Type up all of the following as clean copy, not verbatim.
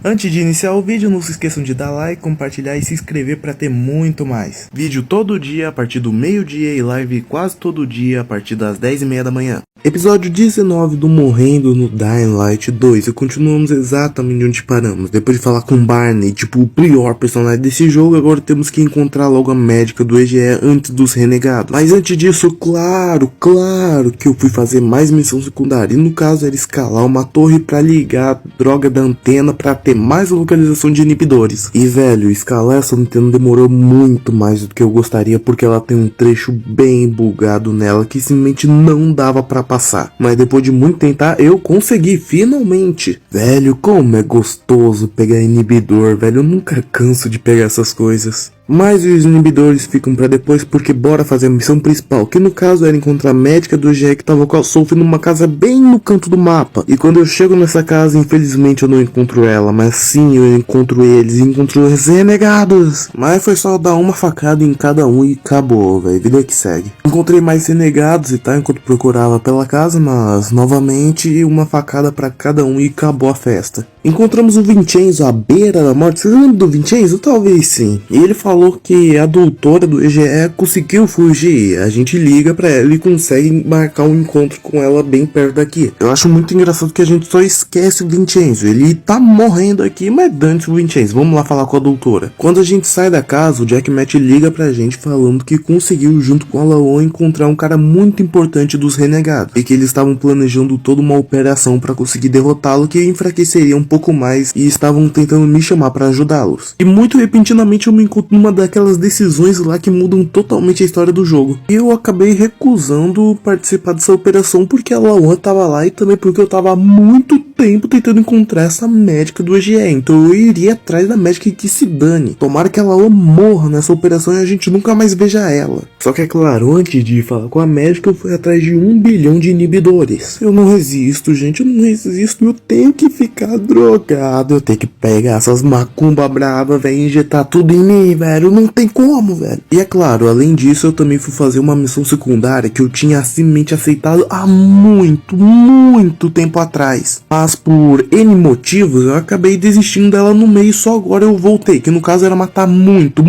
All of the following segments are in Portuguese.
Antes de iniciar o vídeo, não se esqueçam de dar like, compartilhar e se inscrever para ter muito mais. Vídeo todo dia a partir do meio-dia e live quase todo dia a partir das 10h30 da manhã. Episódio 19 do Morrendo no Dying Light 2, e continuamos exatamente onde paramos. Depois de falar com Barney, tipo o pior personagem desse jogo, agora temos que encontrar logo a médica do EGE antes dos renegados. Mas antes disso, claro que eu fui fazer mais missão secundária, e no caso era escalar uma torre pra ligar a droga da antena pra ter mais localização de inibidores. E velho, escalar essa antena demorou muito mais do que eu gostaria, porque ela tem um trecho bem bugado nela que simplesmente não dava pra passar. Mas depois de muito tentar, eu consegui, finalmente. Velho, como é gostoso pegar inibidor, velho, eu nunca canso de pegar essas coisas. Mas os inibidores ficam pra depois, porque bora fazer a missão principal, que no caso era encontrar a médica do EGE que tava com a Sophie numa casa bem no canto do mapa. E quando eu chego nessa casa, infelizmente eu não encontro ela, mas sim eu encontro eles, encontro os renegados. Mas foi só dar uma facada em cada um e acabou, velho, vida que segue. Encontrei mais renegados e tal enquanto procurava pela casa, mas novamente uma facada pra cada um e acabou a festa. Encontramos o Vincenzo à beira da morte. Vocês lembram do Vincenzo? Talvez sim. E ele falou que a doutora do EGE conseguiu fugir. A gente liga pra ela e consegue marcar um encontro com ela bem perto daqui. Eu acho muito engraçado que a gente só esquece o Vincenzo. Ele tá morrendo aqui, mas dane-se o Vincenzo. Vamos lá falar com a doutora. Quando a gente sai da casa, o Jack Matt liga pra gente falando que conseguiu, junto com a Laon, encontrar um cara muito importante dos renegados. E que eles estavam planejando toda uma operação pra conseguir derrotá-lo, que enfraqueceria um pouco mais, e estavam tentando me chamar pra ajudá-los. E muito repentinamente eu me encontro numa daquelas decisões lá que mudam totalmente a história do jogo. E eu acabei recusando participar dessa operação porque a Laon tava lá e também porque eu tava há muito tempo tentando encontrar essa médica do EGE. Então eu iria atrás da médica e que se dane. Tomara que a Laon morra nessa operação e a gente nunca mais veja ela. Só que é claro, antes de falar com a médica, eu fui atrás de 1 bilhão de inibidores. Eu não resisto, gente, eu não resisto. Eu tenho que ficar drogado, eu tenho que pegar essas macumba brava, velho, e injetar tudo em mim, velho, não tem como, velho. E é claro, além disso, eu também fui fazer uma missão secundária que eu tinha simplesmente aceitado há muito tempo atrás. Mas por N motivos, eu acabei desistindo dela no meio, só agora eu voltei, que no caso era matar muito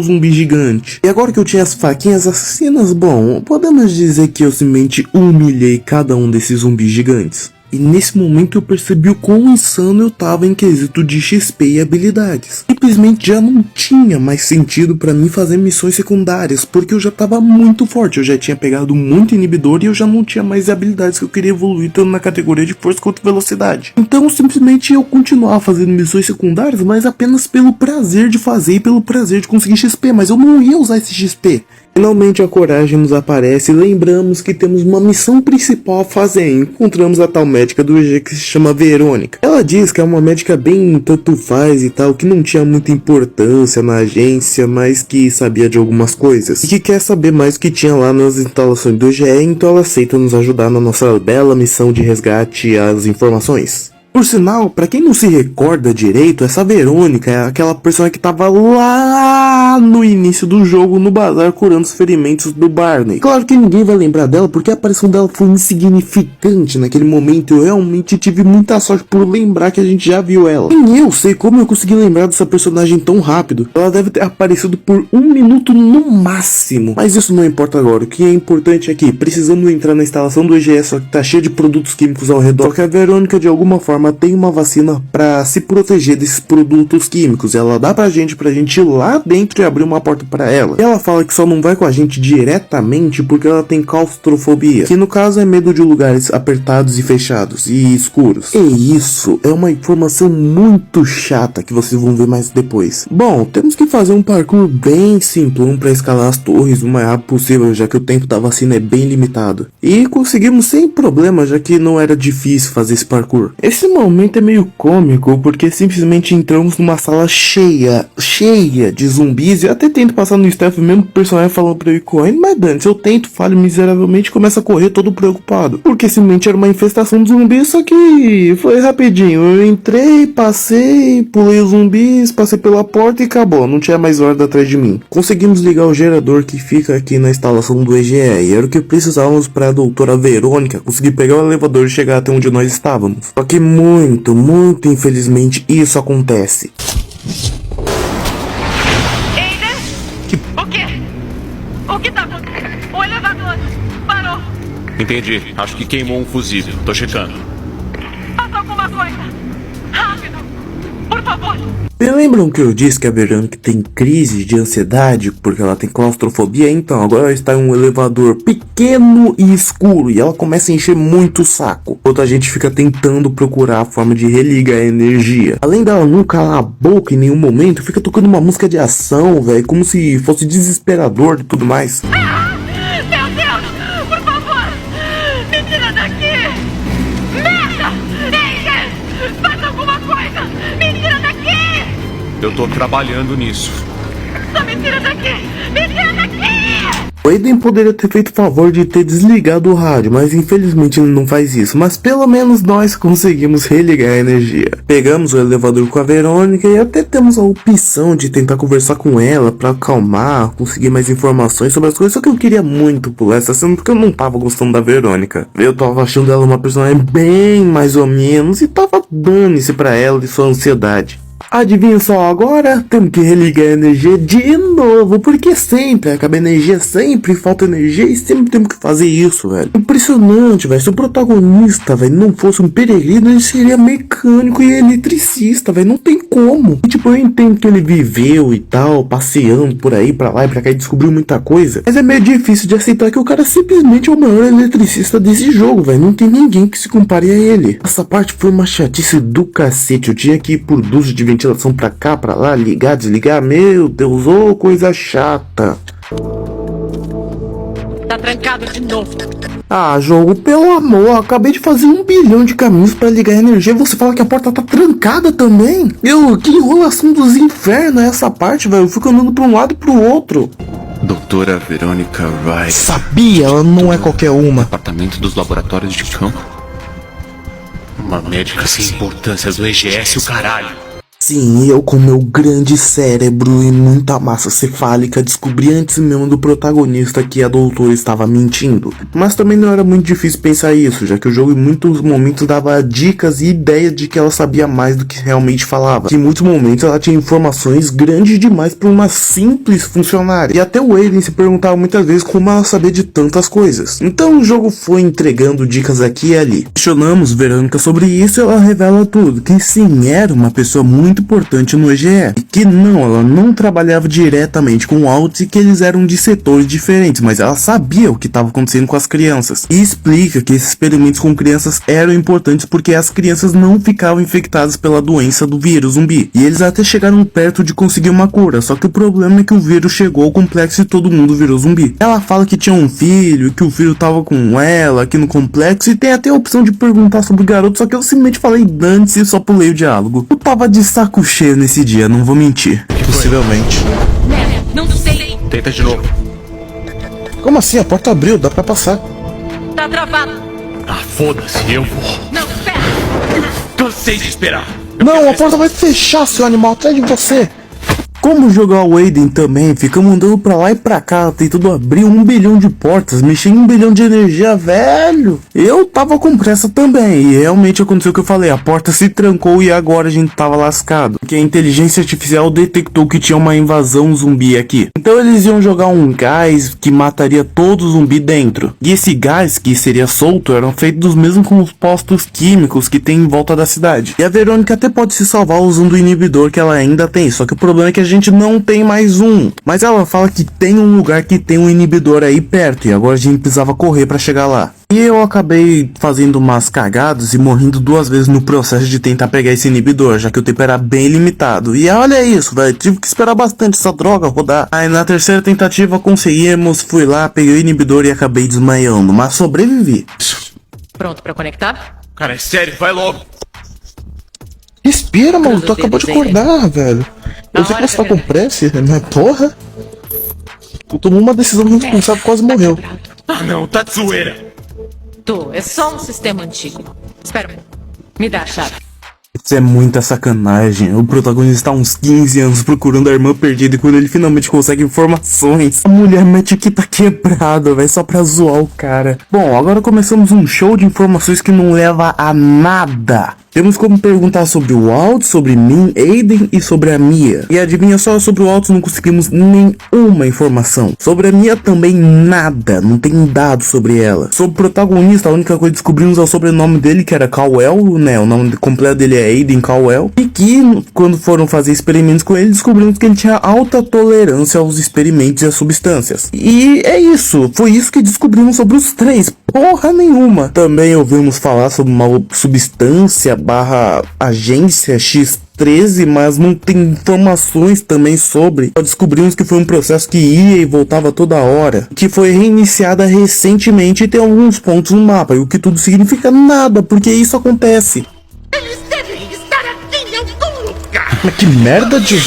zumbi gigante. E agora que eu tinha as faquinhas assassinas, bom, podemos dizer que eu simplesmente humilhei cada um desses zumbis gigantes. E nesse momento eu percebi o quão insano eu tava em quesito de XP e habilidades. Simplesmente já não tinha mais sentido pra mim fazer missões secundárias, porque eu já tava muito forte, eu já tinha pegado muito inibidor e eu já não tinha mais habilidades que eu queria evoluir tanto na categoria de força quanto velocidade. Então simplesmente eu continuava fazendo missões secundárias, mas apenas pelo prazer de fazer e pelo prazer de conseguir XP, mas eu não ia usar esse XP. Finalmente a coragem nos aparece e lembramos que temos uma missão principal a fazer. Encontramos a tal médica do EG que se chama Verônica. Ela diz que é uma médica bem tanto faz e tal, que não tinha muita importância na agência, mas que sabia de algumas coisas. E que quer saber mais o que tinha lá nas instalações do EGE, então ela aceita nos ajudar na nossa bela missão de resgate às informações. Por sinal, pra quem não se recorda direito, essa Verônica é aquela pessoa que tava lá no início do jogo no bazar curando os ferimentos do Barney. Claro que ninguém vai lembrar dela porque a aparição dela foi insignificante naquele momento. Eu realmente tive muita sorte por lembrar que a gente já viu ela. Nem eu sei como eu consegui lembrar dessa personagem tão rápido. Ela deve ter aparecido por 1 minuto no máximo. Mas isso não importa agora. O que é importante é que precisamos entrar na instalação do EGE, só que tá cheio de produtos químicos ao redor. Só que a Verônica de alguma forma tem uma vacina pra se proteger desses produtos químicos. Ela dá pra gente ir lá dentro e abrir uma porta pra ela. E ela fala que só não vai com a gente diretamente porque ela tem claustrofobia, que no caso é medo de lugares apertados e fechados e escuros. E isso é uma informação muito chata que vocês vão ver mais depois. Bom, temos que fazer um parkour bem simplão pra escalar as torres o mais rápido possível, já que o tempo da vacina é bem limitado. E conseguimos sem problema, já que não era difícil fazer esse parkour. Esse momento é meio cômico, porque simplesmente entramos numa sala cheia de zumbis, e eu até tento passar no staff mesmo, o personagem falando pra eu ir correndo, mas antes eu tento, falho miseravelmente e começo a correr todo preocupado, porque simplesmente era uma infestação de zumbis, só que foi rapidinho, eu entrei, passei, pulei os zumbis, passei pela porta e acabou, não tinha mais horda atrás de mim. Conseguimos ligar o gerador que fica aqui na instalação do EGE, e era o que precisávamos pra doutora Verônica conseguir pegar o elevador e chegar até onde nós estávamos. Só que muito infelizmente isso acontece. O quê? O que tá acontecendo? O elevador parou. Entendi. Acho que queimou um fusível. Tô checando. Faça alguma coisa. Rápido. Por favor. Vocês lembram que eu disse que a Verônica tem crise de ansiedade porque ela tem claustrofobia? Então, agora ela está em um elevador pequeno e escuro e ela começa a encher muito o saco. Enquanto a gente fica tentando procurar a forma de religar a energia. Além dela não calar a boca em nenhum momento, fica tocando uma música de ação, velho, como se fosse desesperador e tudo mais. Meu Deus, por favor. Me tira daqui. Merda. Aiden, faz alguma coisa. Me tira daqui. Eu tô trabalhando nisso. Só me tira daqui. Me tira daqui. O Aiden poderia ter feito o favor de ter desligado o rádio, mas infelizmente ele não faz isso. Mas pelo menos nós conseguimos religar a energia. Pegamos o elevador com a Verônica e até temos a opção de tentar conversar com ela pra acalmar, conseguir mais informações sobre as coisas. Só que eu queria muito pular essa cena porque eu não tava gostando da Verônica. Eu tava achando ela uma personagem bem mais ou menos e tava dando-se pra ela e sua ansiedade. Adivinha só, agora temos que religar a energia de novo, porque sempre acaba a energia, sempre falta energia e sempre temos que fazer isso, velho. Impressionante, velho. Se o protagonista, velho, não fosse um peregrino, ele seria mecânico e eletricista, velho. Não tem como. E, tipo, eu entendo que ele viveu e tal, passeando por aí, pra lá e pra cá e descobriu muita coisa, mas é meio difícil de aceitar que o cara simplesmente é o maior eletricista desse jogo, velho. Não tem ninguém que se compare a ele. Essa parte foi uma chatice do cacete. Eu tinha que ir por ducho de ventilação pra cá, pra lá, ligar, desligar. Meu Deus, ô coisa chata. Tá trancado de novo. Ah, jogo, pelo amor, acabei de fazer 1 bilhão de caminhos pra ligar a energia e você fala que a porta tá trancada também? Que enrolação dos infernos é essa parte, velho? Eu fico andando pra um lado e pro outro. Doutora Verônica Wright. Sabia, ela não é qualquer uma. Departamento dos Laboratórios de Campo. Uma médica sem importância do EGS, o caralho. Sim, eu com meu grande cérebro e muita massa cefálica descobri antes mesmo do protagonista que a doutora estava mentindo. Mas também não era muito difícil pensar isso, já que o jogo em muitos momentos dava dicas e ideias de que ela sabia mais do que realmente falava. Que em muitos momentos ela tinha informações grandes demais para uma simples funcionária. E até o Aiden se perguntava muitas vezes como ela sabia de tantas coisas. Então o jogo foi entregando dicas aqui e ali. Questionamos Verônica sobre isso e ela revela tudo, que sim, era uma pessoa muito importante no EGE, e que ela não trabalhava diretamente com o Alt e que eles eram de setores diferentes, mas ela sabia o que estava acontecendo com as crianças, e explica que esses experimentos com crianças eram importantes porque as crianças não ficavam infectadas pela doença do vírus zumbi, e eles até chegaram perto de conseguir uma cura, só que o problema é que o vírus chegou ao complexo e todo mundo virou zumbi. Ela fala que tinha um filho, que o filho tava com ela aqui no complexo, e tem até a opção de perguntar sobre o garoto, só que eu simplesmente falei dane-se e só pulei o diálogo. Eu tava de saco cheio nesse dia, não vou mentir. Possivelmente. Não sei. Tenta de novo. Como assim? A porta abriu, dá pra passar. Tá travado. Ah, foda-se, eu vou. Não, espera. Cansei de esperar. Não, a porta vai fechar, seu animal, atrás de você. Como jogar o Aiden também, ficamos andando pra lá e pra cá, tentando abrir 1 bilhão de portas, mexer em 1 bilhão de energia, velho. Eu tava com pressa também, e realmente aconteceu o que eu falei, a porta se trancou e agora a gente tava lascado. Porque a inteligência artificial detectou que tinha uma invasão zumbi aqui. Então eles iam jogar um gás que mataria todo zumbi dentro. E esse gás que seria solto eram feitos dos mesmos compostos químicos que tem em volta da cidade. E a Verônica até pode se salvar usando o inibidor que ela ainda tem, só que o problema é que a gente não tem mais um. Mas ela fala que tem um lugar que tem um inibidor aí perto, e agora a gente precisava correr pra chegar lá. E eu acabei fazendo umas cagadas e morrendo 2 vezes no processo de tentar pegar esse inibidor, já que o tempo era bem limitado. E olha isso, velho, tive que esperar bastante essa droga rodar. Aí na terceira tentativa conseguimos, fui lá, peguei o inibidor e acabei desmaiando, mas sobrevivi. Pronto pra conectar? Cara, é sério, vai logo. Respira, mano, tu acabou de acordar, velho. Eu sei que você tá com pressa, mas porra. Tu tomou uma decisão irresponsável, quase morreu. Ah não, tá de zoeira. É só um sistema antigo. Espera, me dá a chave. Isso é muita sacanagem. O protagonista tá uns 15 anos procurando a irmã perdida e quando ele finalmente consegue informações, a mulher mete que tá quebrada, velho, só pra zoar o cara. Bom, agora começamos um show de informações que não leva a nada. Temos como perguntar sobre o Walt, sobre Min, Aiden e sobre a Mia. E adivinha só, sobre o Walt não conseguimos nenhuma informação. Sobre a Mia também nada, não tem dados sobre ela. Sobre o protagonista, a única coisa que descobrimos é o sobrenome dele, que era Caldwell, né? O nome completo dele é Aiden Caldwell. E que quando foram fazer experimentos com ele, descobrimos que ele tinha alta tolerância aos experimentos e às substâncias. E é isso, foi isso que descobrimos sobre os três. Porra nenhuma. Também ouvimos falar sobre uma substância / agência X13, mas não tem informações também sobre. Só descobrimos que foi um processo que ia e voltava toda hora, que foi reiniciada recentemente e tem alguns pontos no mapa, e o que tudo significa nada, porque isso acontece. Eles devem estar aqui em algum lugar. Mas que merda de...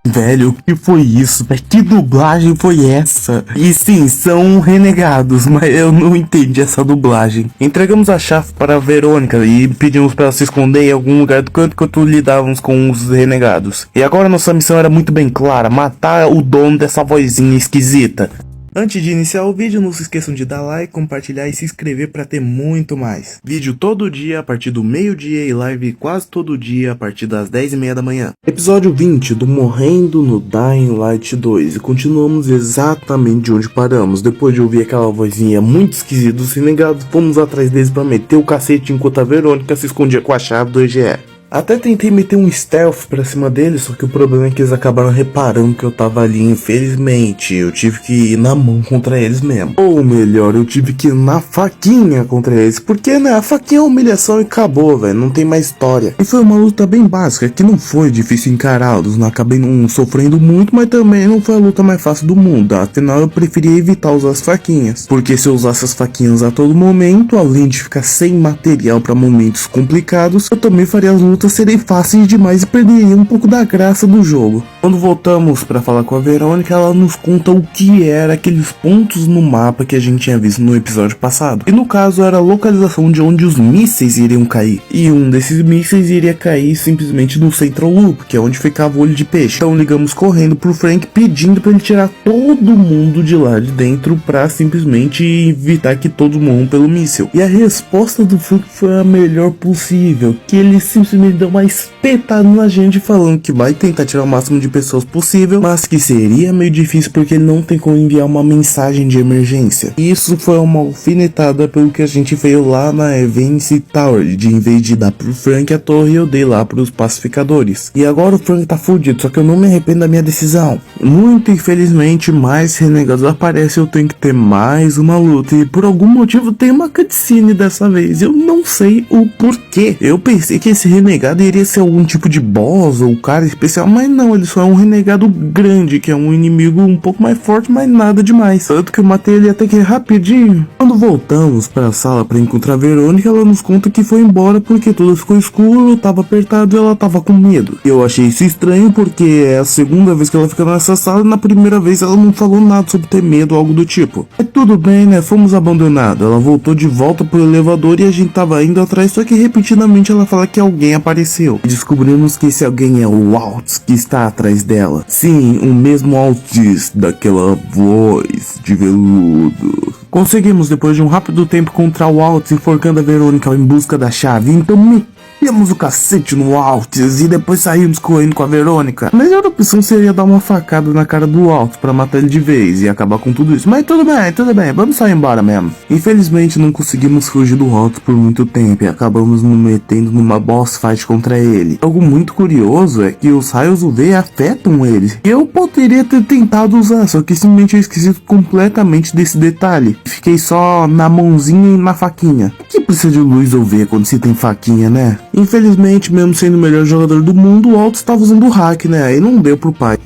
Velho, o que foi isso? Que dublagem foi essa? E sim, são renegados, mas eu não entendi essa dublagem. Entregamos a chave para a Verônica e pedimos para ela se esconder em algum lugar do canto enquanto lidávamos com os renegados. E agora nossa missão era muito bem clara, matar o dono dessa vozinha esquisita. Antes de iniciar o vídeo, não se esqueçam de dar like, compartilhar e se inscrever para ter muito mais. Vídeo todo dia a partir do meio-dia e live quase todo dia a partir das 10h30 da manhã. Episódio 20 do Morrendo no Dying Light 2. E continuamos exatamente de onde paramos. Depois de ouvir aquela vozinha muito esquisita dos renegados, fomos atrás deles para meter o cacete enquanto a Verônica se escondia com a chave do EGE. Até tentei meter um stealth pra cima deles, só que o problema é que eles acabaram reparando que eu tava ali, infelizmente. Eu tive que ir na mão contra eles mesmo. Ou melhor, eu tive que ir na faquinha contra eles. Porque, né, a faquinha é humilhação e acabou, velho. Não tem mais história. E foi uma luta bem básica, que não foi difícil encará-los. Não acabei não sofrendo muito, mas também não foi a luta mais fácil do mundo. Afinal, eu preferia evitar usar as faquinhas. Porque se eu usasse as faquinhas a todo momento, além de ficar sem material pra momentos complicados, eu também faria as lutas serem fáceis demais e perderia um pouco da graça do jogo. Quando voltamos para falar com a Verônica, ela nos conta o que era aqueles pontos no mapa que a gente tinha visto no episódio passado. E no caso era a localização de onde os mísseis iriam cair. E um desses mísseis iria cair simplesmente no Central Loop, que é onde ficava o olho de peixe. Então ligamos correndo pro Frank pedindo para ele tirar todo mundo de lá de dentro para simplesmente evitar que todos morram pelo míssil. E a resposta do Frank foi a melhor possível, que ele simplesmente deu uma espetada na gente falando que vai tentar tirar o máximo de pessoas possível, mas que seria meio difícil porque ele não tem como enviar uma mensagem de emergência. E isso foi uma alfinetada pelo que a gente fez lá na Evance Tower, de em vez de dar pro Frank a torre, eu dei lá pros pacificadores. E agora o Frank tá fudido, só que eu não me arrependo da minha decisão. Muito infelizmente, mais renegados aparecem, eu tenho que ter mais uma luta, e por algum motivo tem uma cutscene dessa vez, eu não sei o porquê. Eu pensei que esse renegado iria ser algum tipo de boss ou cara especial, mas não, ele só é um renegado grande, que é um inimigo um pouco mais forte, mas nada demais. Tanto que eu matei ele até que rapidinho. Quando voltamos para a sala para encontrar a Verônica, ela nos conta que foi embora porque tudo ficou escuro, tava apertado e ela tava com medo. Eu achei isso estranho porque é a segunda vez que ela fica nessa sala e na primeira vez ela não falou nada sobre ter medo ou algo do tipo. Mas tudo bem, né? Fomos abandonados. Ela voltou de volta pro elevador e a gente tava indo atrás, só que repetidamente ela fala que alguém apareceu. Descobrimos que esse alguém é o Walt, que está atrás dela. Sim, o mesmo Waltz daquela voz de veludo. Conseguimos, depois de um rápido tempo, encontrar o Walt enforcando a Verônica em busca da chave. Então metemos o cacete no Waltz e depois saímos correndo com a Verônica. A melhor opção seria dar uma facada na cara do Waltz pra matar ele de vez e acabar com tudo isso. Mas tudo bem, vamos sair embora mesmo. Infelizmente não conseguimos fugir do Waltz por muito tempo e acabamos nos metendo numa boss fight contra ele. Algo muito curioso é que os raios UV afetam ele. Eu poderia ter tentado usar, só que simplesmente eu esqueci completamente desse detalhe. Fiquei só na mãozinha e na faquinha. O que precisa de luz UV quando se tem faquinha, né? Infelizmente, mesmo sendo o melhor jogador do mundo, o Walt estava usando o hack, né? Aí não deu pro pai.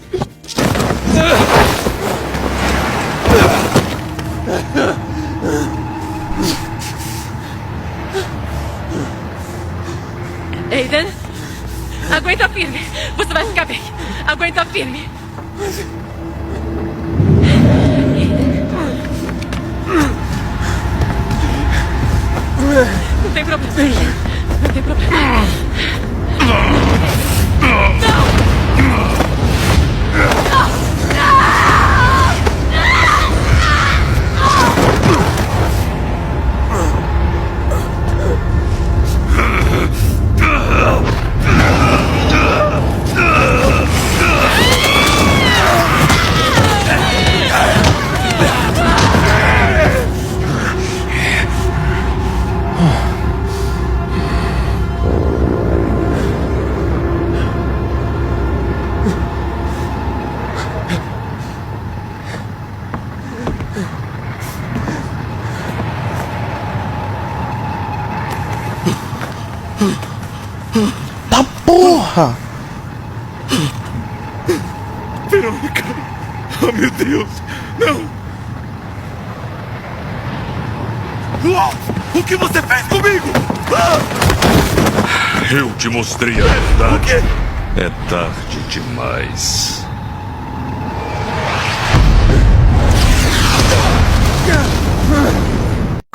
Aiden, aguenta firme. Você vai ficar bem. Aguenta firme. Não tem problema. Não tem problema. Porra! Verônica! Oh, meu Deus! Não! Uau! O que você fez comigo? Eu te mostrei a verdade. O quê? É tarde demais.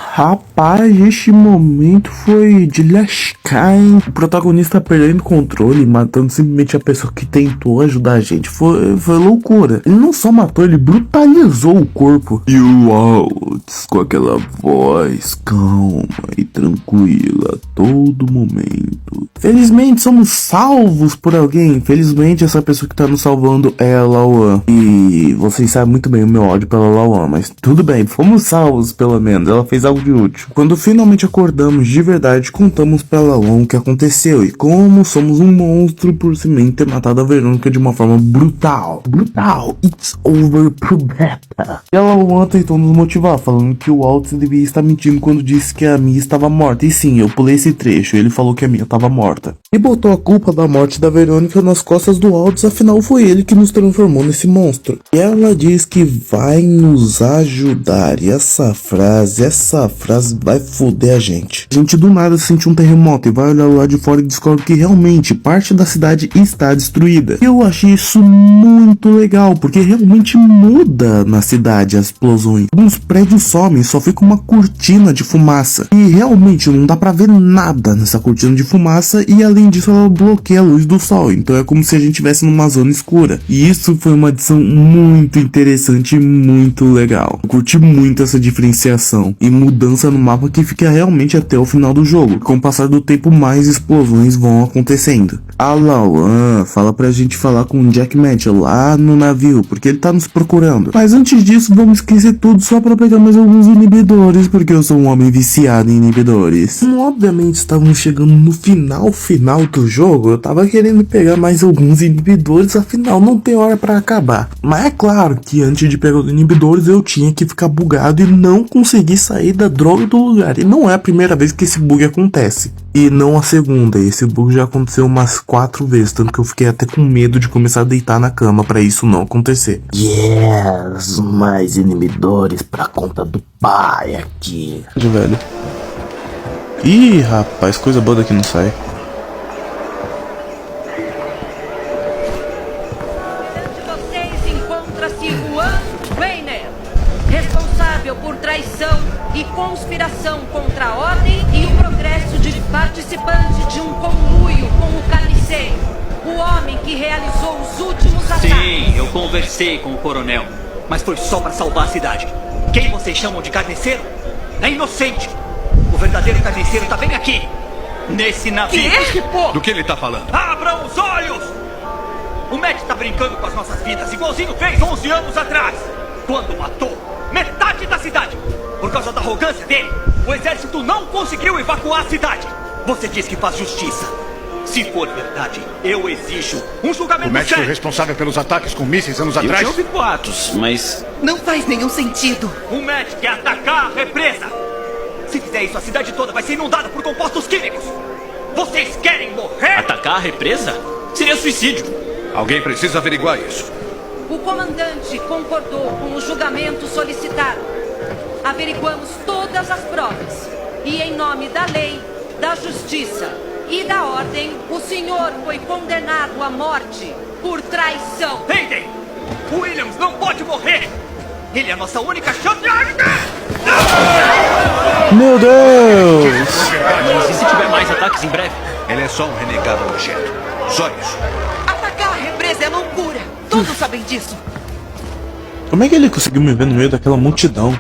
Rapaz, este momento foi de lascar, hein? O protagonista perdendo o controle, matando simplesmente a pessoa que tentou ajudar a gente. Foi loucura. Ele não só matou, ele brutalizou o corpo. E o Waltz, com aquela voz calma e tranquila a todo momento. Felizmente somos salvos por alguém. Felizmente essa pessoa que tá nos salvando é a Lawan. E vocês sabem muito bem o meu ódio pela Lawan, mas tudo bem, fomos salvos pelo menos. Ela fez algo de útil. Quando finalmente acordamos de verdade, contamos pra Lawan o que aconteceu e como somos um monstro por simplesmente ter matado a Verônica de uma forma brutal. Brutal! It's over pro beta. E a Lawan tentou nos motivar, falando que o Waltz devia estar mentindo quando disse que a Mia estava morta. E sim, eu pulei esse trecho, ele falou que a Mia estava morta. E botou a culpa da morte da Verônica nas costas do Waltz, afinal foi ele que nos transformou nesse monstro. E ela diz que vai nos ajudar. E essa frase vai foder a gente. A gente do nada sente um terremoto e vai olhar lá de fora e descobre que realmente parte da cidade está destruída. E eu achei isso muito legal, porque realmente muda na cidade as explosões. Alguns prédios somem, só fica uma cortina de fumaça. E realmente não dá pra ver nada nessa cortina de fumaça e além disso ela bloqueia a luz do sol. Então é como se a gente estivesse numa zona escura. E isso foi uma adição muito interessante e muito legal. Eu curti muito essa diferenciação e mudança no mapa que fica realmente até o final do jogo. Com o passar do tempo, mais explosões vão acontecendo. A Lawan fala pra gente falar com o Jack Mitchell lá no navio, porque ele tá nos procurando. Mas antes disso, vamos esquecer tudo só pra pegar mais alguns inibidores, porque eu sou um homem viciado em inibidores. Como obviamente estávamos chegando no final do jogo, eu tava querendo pegar mais alguns inibidores, afinal não tem hora pra acabar. Mas é claro que antes de pegar os inibidores, eu tinha que ficar bugado e não conseguir sair da droga do lugar. E não é a primeira vez que esse bug acontece. E não a segunda. Esse bug já aconteceu umas 4 vezes. Tanto que eu fiquei até com medo de começar a deitar na cama pra isso não acontecer. Yes, mais inibidores pra conta do pai aqui. Velho. Ih, rapaz, coisa boa daqui não sai. Vocês encontra-se Juan Weiner, responsável por traição e conspiração contra a ordem e o progresso de participante de um conluio com o carniceiro, o homem que realizou os últimos ataques. Sim, eu conversei com o coronel, mas foi só pra salvar a cidade. Quem vocês chamam de carniceiro é inocente. O verdadeiro carniceiro tá bem aqui, nesse navio. Que porra? Do que ele tá falando? Abram os olhos! O Matt tá brincando com as nossas vidas, igualzinho fez 11 anos atrás, quando matou metade da cidade. Por causa da arrogância dele, o exército não conseguiu evacuar a cidade. Você diz que faz justiça. Se for verdade, eu exijo um julgamento O Matt foi sério. responsável pelos ataques com mísseis anos Eu atrás? já ouvi boatos, mas... Não faz nenhum sentido. O Matt quer atacar a represa. Se fizer isso, a cidade toda vai ser inundada por compostos químicos. Vocês querem morrer? Atacar a represa? Seria suicídio. Alguém precisa averiguar isso. O comandante concordou com o julgamento solicitado. Averiguamos todas as provas. E em nome da lei, da justiça e da ordem, o senhor foi condenado à morte por traição. Hayden! O Williams não pode morrer! Ele é a nossa única chance. Meu Deus! Mas e se tiver mais ataques em breve? Ele é só um renegado nojento. Só isso. Atacar a represa é loucura. Todos sabem disso. Como é que ele conseguiu me ver no meio daquela multidão?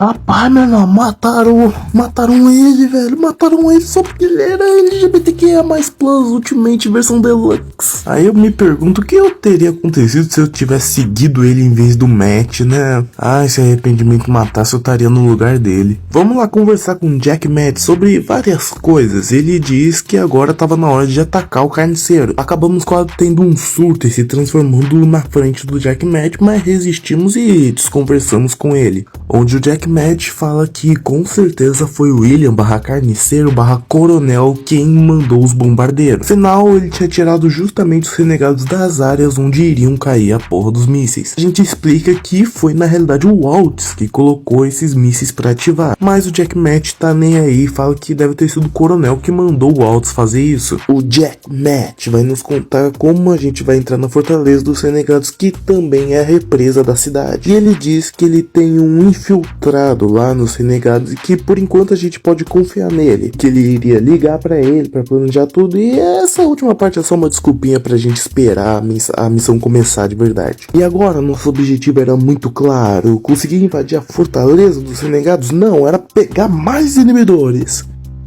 Rapaz, meu irmão, mataram ele, velho. Mataram ele só porque ele era LGBTQIA+, Ultimate versão Deluxe. Aí eu me pergunto o que eu teria acontecido se eu tivesse seguido ele em vez do Matt, né? Ah, se arrependimento matasse, eu estaria no lugar dele. Vamos lá conversar com o Jack Matt sobre várias coisas. Ele diz que agora tava na hora de atacar o carniceiro. Acabamos quase tendo um surto e se transformando na frente do Jack Matt, mas resistimos e desconversamos com ele. onde o Jack Match fala que com certeza foi o William /Carniceiro /Coronel quem mandou os bombardeiros. Afinal, ele tinha tirado justamente os renegados das áreas onde iriam cair a porra dos mísseis. A gente explica que foi na realidade o Waltz que colocou esses mísseis pra ativar, mas o Jack Match tá nem aí e fala que deve ter sido o Coronel que mandou o Waltz fazer isso. O Jack Match vai nos contar como a gente vai entrar na Fortaleza dos Renegados, que também é a represa da cidade. E ele diz que ele tem um infiltrado lá nos Renegados e que por enquanto a gente pode confiar nele, que ele iria ligar pra ele pra planejar tudo, e essa última parte é só uma desculpinha pra gente esperar a missão começar de verdade. E agora, nosso objetivo era muito claro: conseguir invadir a Fortaleza dos Renegados? Não, era pegar mais inibidores.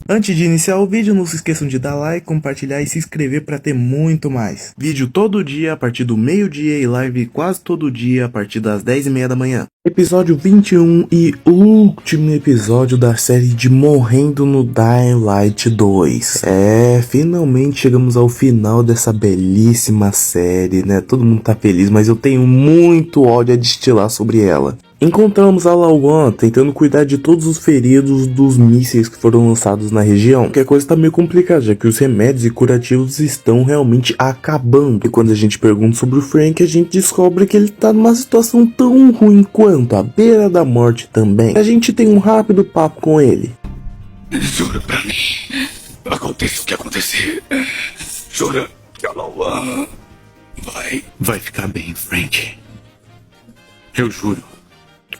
Antes de iniciar o vídeo, não se esqueçam de dar like, compartilhar e se inscrever para ter muito mais. Vídeo todo dia a partir do meio-dia e live quase todo dia a partir das 10h30 da manhã. Episódio 21 e último episódio da série de Morrendo no Dying Light 2. Finalmente chegamos ao final dessa belíssima série, né? Todo mundo tá feliz, mas eu tenho muito ódio a destilar sobre ela. Encontramos a Lawan tentando cuidar de todos os feridos dos mísseis que foram lançados na região, que a coisa tá meio complicada, já que os remédios e curativos estão realmente acabando. E quando a gente pergunta sobre o Frank, a gente descobre que ele tá numa situação tão ruim quanto, à beira da morte também. A gente tem um rápido papo com ele. Jura pra mim, aconteça o que acontecer, jura que a Lawan vai ficar bem, Frank. Eu juro.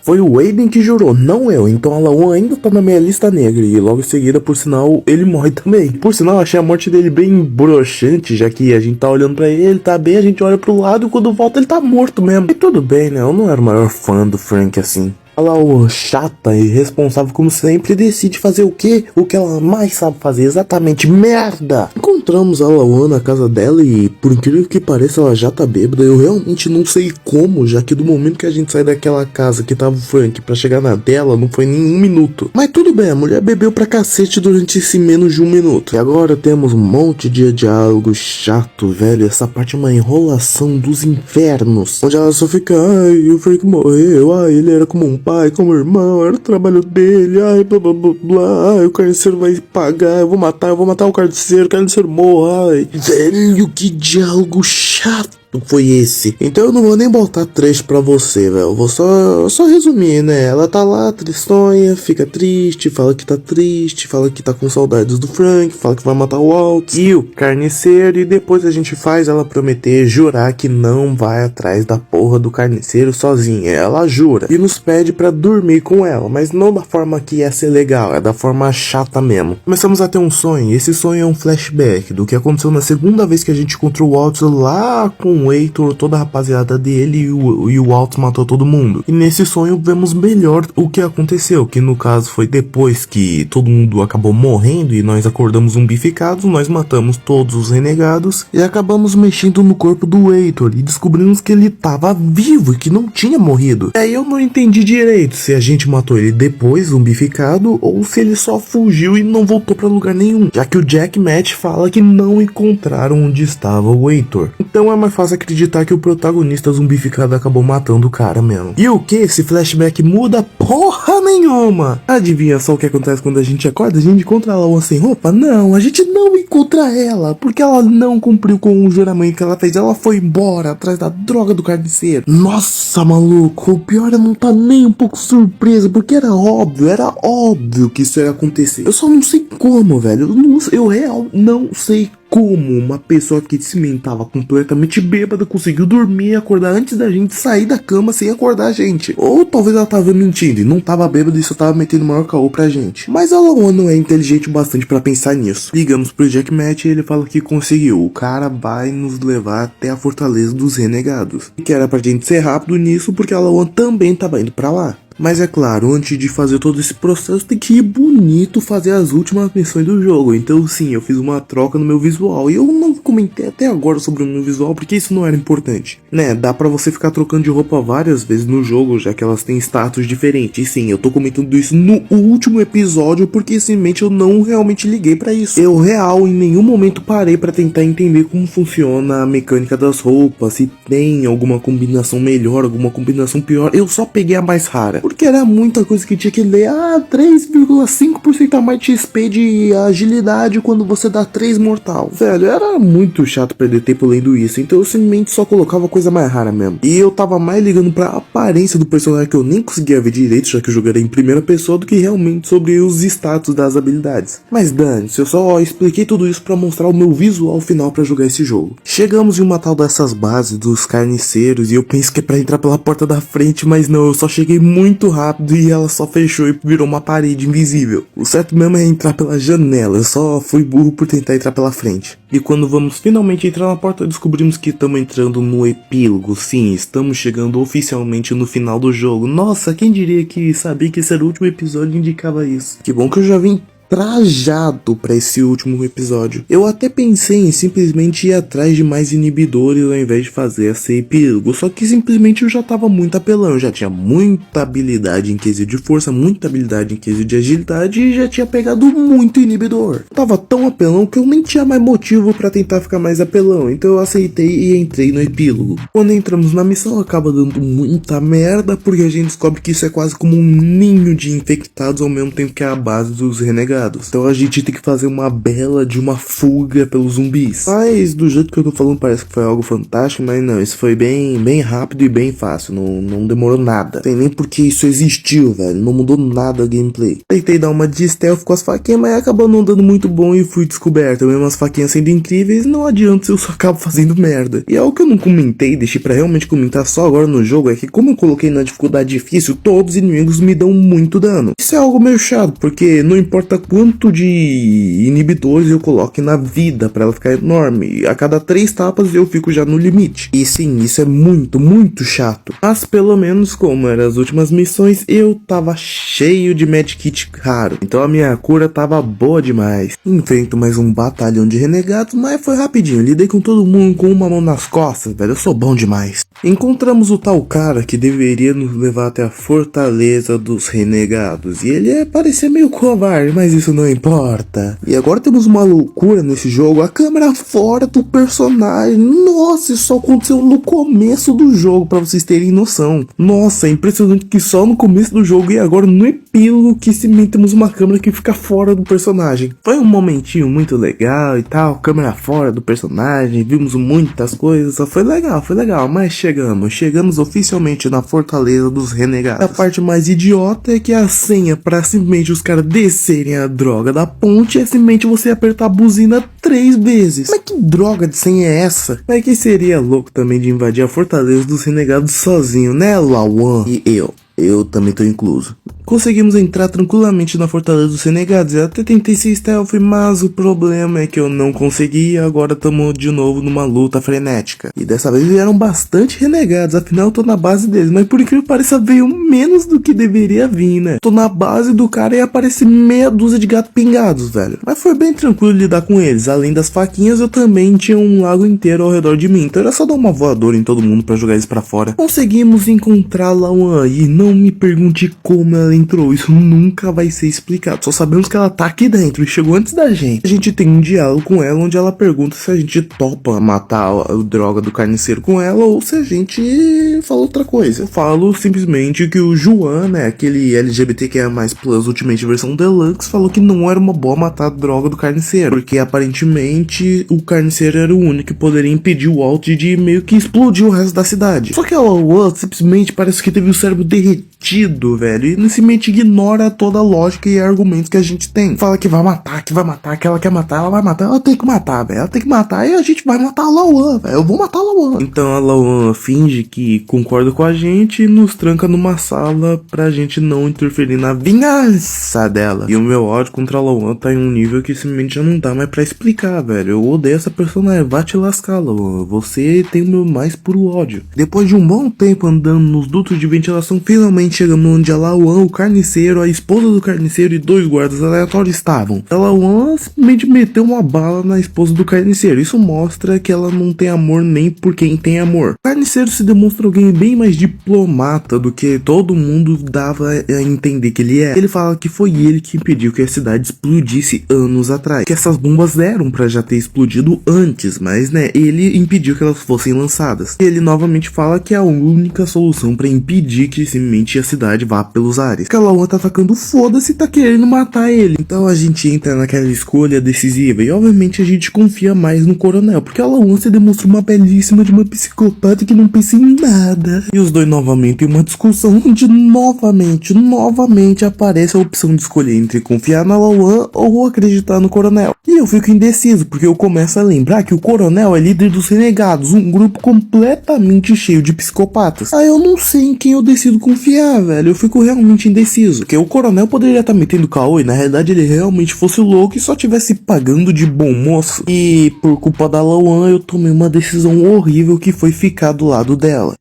Foi o Aiden que jurou, não eu, então a Lawan ainda tá na minha lista negra, e logo em seguida, por sinal, ele morre também. Por sinal, achei a morte dele bem broxante, já que a gente tá olhando pra ele, tá bem, a gente olha pro lado e quando volta ele tá morto mesmo. E tudo bem, né, eu não era o maior fã do Frank assim. A Lawan, chata e irresponsável como sempre, decide fazer o quê? O que ela mais sabe fazer, exatamente, merda! Encontramos a Lawan na casa dela e, por incrível que pareça, ela já tá bêbada. Eu realmente não sei como, já que do momento que a gente sai daquela casa que tava o Frank pra chegar na dela, não foi nem 1 minuto. Mas tudo bem, a mulher bebeu pra cacete durante esse menos de 1 minuto. E agora temos um monte de diálogo chato, velho. Essa parte é uma enrolação dos infernos, onde ela só fica, ai, o Frank morreu, ai, ele era como um pai, como irmão, era o trabalho dele, ai, blá blá blá blá, ai, o carniceiro vai pagar, eu vou matar o carniceiro morra, ai. Velho, que diálogo chato foi esse. Então eu não vou nem botar trecho pra você, velho. Eu vou só resumir, né? Ela tá lá, tristonha, fica triste, fala que tá triste, fala que tá com saudades do Frank, fala que vai matar o Waltz e o carniceiro, e depois a gente faz ela prometer, jurar que não vai atrás da porra do carniceiro sozinha. Ela jura e nos pede pra dormir com ela, mas não da forma que ia ser legal, é da forma chata mesmo. Começamos a ter um sonho, e esse sonho é um flashback do que aconteceu na segunda vez que a gente encontrou o Waltz lá com o Heitor, toda a rapaziada dele, e o Waltz matou todo mundo. E nesse sonho vemos melhor o que aconteceu, que no caso foi depois que todo mundo acabou morrendo e nós acordamos zumbificados, nós matamos todos os renegados e acabamos mexendo no corpo do Heitor e descobrimos que ele tava vivo e que não tinha morrido. E aí eu não entendi direito se a gente matou ele depois zumbificado ou se ele só fugiu e não voltou pra lugar nenhum, já que o Jack Match fala que não encontraram onde estava o Heitor. Então é mais fácil acreditar que o protagonista zumbificado acabou matando o cara mesmo. E o que? Esse flashback muda porra nenhuma. Adivinha só o que acontece quando a gente acorda? A gente encontra a Lawan sem roupa? Não, a gente não encontra ela, porque ela não cumpriu com o juramento que ela fez. Ela foi embora atrás da droga do carniceiro. Nossa, maluco, o pior é não tá nem um pouco surpresa, porque era óbvio que isso ia acontecer. Eu só não sei como, velho. Eu real não sei como uma pessoa que se mentava completamente bêbada conseguiu dormir e acordar antes da gente sair da cama sem acordar a gente. Ou talvez ela tava mentindo e não tava bêbada e só tava metendo maior caô pra gente. Mas a Lawan não é inteligente o bastante pra pensar nisso. Ligamos pro Jack Match e ele fala que conseguiu. O cara vai nos levar até a Fortaleza dos Renegados. E que era pra gente ser rápido nisso porque a Lawan também tava indo pra lá. Mas é claro, antes de fazer todo esse processo tem que ir bonito fazer as últimas missões do jogo. Então sim, eu fiz uma troca no meu visual. E eu não comentei até agora sobre o meu visual porque isso não era importante, né? Dá pra você ficar trocando de roupa várias vezes no jogo, já que elas têm status diferentes. E sim, eu tô comentando isso no último episódio porque simplesmente eu não realmente liguei pra isso. Eu real em nenhum momento parei pra tentar entender como funciona a mecânica das roupas, se tem alguma combinação melhor, alguma combinação pior. Eu só peguei a mais rara. porque era muita coisa que tinha que ler. 3,5% a mais de XP de agilidade quando você dá 3 mortal. Velho, era muito chato perder tempo lendo isso, então eu simplesmente só colocava coisa mais rara mesmo. E eu tava mais ligando pra aparência do personagem, que eu nem conseguia ver direito, já que eu jogaria em primeira pessoa, do que realmente sobre os status das habilidades. Mas dane-se, eu só expliquei tudo isso pra mostrar o meu visual final pra jogar esse jogo. Chegamos em uma tal dessas bases dos carniceiros, e eu penso que é pra entrar pela porta da frente, mas não, eu só cheguei muito rápido e ela só fechou e virou uma parede invisível. O certo mesmo é entrar pela janela, eu só fui burro por tentar entrar pela frente. E quando vamos finalmente entrar na porta, descobrimos que estamos entrando no epílogo. Sim, estamos chegando oficialmente no final do jogo. Nossa, quem diria que sabia que esse era o último episódio e indicava isso. Que bom que eu já vim trajado pra esse último episódio. Eu até pensei em simplesmente ir atrás de mais inibidores ao invés de fazer esse epílogo, só que simplesmente eu já tava muito apelão, eu já tinha muita habilidade em quesito de força, muita habilidade em quesito de agilidade e já tinha pegado muito inibidor. Tava tão apelão que eu nem tinha mais motivo pra tentar ficar mais apelão, então eu aceitei e entrei no epílogo. Quando entramos na missão acaba dando muita merda, porque a gente descobre que isso é quase como um ninho de infectados ao mesmo tempo que é a base dos renegados. Então a gente tem que fazer uma bela de uma fuga pelos zumbis. Mas do jeito que eu tô falando parece que foi algo fantástico, mas não, isso foi bem rápido e bem fácil, não demorou nada. Tem nem porque isso existiu, velho, não mudou nada a gameplay. Tentei dar uma de stealth com as faquinhas, mas acabou não dando muito bom e fui descoberto. Mesmo as faquinhas sendo incríveis, não adianta se eu só acabo fazendo merda. E algo que eu não comentei, deixei pra realmente comentar só agora no jogo, é que como eu coloquei na dificuldade difícil, todos os inimigos me dão muito dano. Isso é algo meio chato, porque não importa quanto de inibidores eu coloque na vida pra ela ficar enorme, a cada 3 tapas eu fico já no limite. E sim, isso é muito chato. Mas pelo menos, como eram as últimas missões, eu tava cheio de medkit raro, então a minha cura tava boa demais. Enfrento mais um batalhão de renegados, mas foi rapidinho, lidei com todo mundo com uma mão nas costas, velho, eu sou bom demais. Encontramos o tal cara que deveria nos levar até a fortaleza dos renegados, e ele parecia meio covarde, mas isso não importa. E agora temos uma loucura nesse jogo, a câmera fora do personagem. Nossa, isso só aconteceu no começo do jogo, pra vocês terem noção. Nossa, é impressionante que só no começo do jogo e agora no epílogo que temos uma câmera que fica fora do personagem. Foi um momentinho muito legal e tal, câmera fora do personagem, vimos muitas coisas, foi legal, mas chegamos oficialmente na fortaleza dos renegados. A parte mais idiota é que a senha pra simplesmente os caras descerem a droga da ponte é simplesmente você apertar a buzina 3 vezes. Mas que droga de senha é essa? Mas que seria louco também de invadir a fortaleza dos renegados sozinho, né, Lawan? E eu também tô incluso. Conseguimos entrar tranquilamente na fortaleza dos renegados. Eu até tentei ser stealth, mas o problema é que eu não consegui e agora estamos de novo numa luta frenética. E dessa vez vieram bastante renegados, afinal eu tô na base deles, mas por incrível que pareça veio menos do que deveria vir, né? Tô na base do cara e aparece meia dúzia de gatos pingados, velho. Mas foi bem tranquilo lidar com eles. Além das faquinhas, eu também tinha um lago inteiro ao redor de mim, então era só dar uma voadora em todo mundo pra jogar eles pra fora. Conseguimos encontrar Lawan e não me pergunte como ela entrou, isso nunca vai ser explicado, só sabemos que ela tá aqui dentro e chegou antes da gente. A gente tem um diálogo com ela onde ela pergunta se a gente topa matar a droga do carniceiro com ela ou se a gente fala outra coisa. Eu falo simplesmente que o João, né, aquele LGBT que é mais Plus Ultimate versão Deluxe, falou que não era uma boa matar a droga do carniceiro, porque aparentemente o carniceiro era o único que poderia impedir o Walt de meio que explodir o resto da cidade. Só que a Walt simplesmente parece que teve o cérebro derretido, velho, e simplesmente ignora toda a lógica e argumentos que a gente tem. Fala que vai matar, que ela quer matar, ela vai matar, ela tem que matar, velho, ela tem que matar e a gente vai matar a Lawan, velho, eu vou matar a Lawan. Então a Lawan finge que concorda com a gente e nos tranca numa sala pra gente não interferir na vingança dela. E o meu ódio contra a Lawan tá em um nível que simplesmente já não dá mais pra explicar, velho. Eu odeio essa personagem, vá te lascar, Lawan, você tem o meu mais puro ódio. Depois de um bom tempo andando nos dutos de ventilação, finalmente chegamos onde a Lawan, o carniceiro, a esposa do carniceiro e 2 guardas aleatórios estavam. A Lawan simplesmente meteu uma bala na esposa do carniceiro. Isso mostra que ela não tem amor nem por quem tem amor. O carniceiro se demonstra alguém bem mais diplomata do que todo mundo dava a entender que ele é. Ele fala que foi ele que impediu que a cidade explodisse anos atrás, que essas bombas eram pra já ter explodido antes, mas né, ele impediu que elas fossem lançadas. Ele novamente fala que a única solução pra impedir que simplesmente a cidade vá pelos ares. Kalauan tá atacando foda-se e tá querendo matar ele. Então a gente entra naquela escolha decisiva e obviamente a gente confia mais no coronel, porque Kalauan se demonstra uma belíssima de uma psicopata que não pensa em nada. E os dois novamente em uma discussão onde novamente aparece a opção de escolher entre confiar na Lauan ou acreditar no coronel. E eu fico indeciso, porque eu começo a lembrar que o coronel é líder dos renegados, um grupo completamente cheio de psicopatas. Aí eu não sei em quem eu decido confiar, velho. Eu fico realmente indeciso, porque o coronel poderia estar metendo caô e na realidade ele realmente fosse louco e só tivesse pagando de bom moço. E por culpa da Lauan eu tomei uma decisão horrível que foi ficar do lado dela.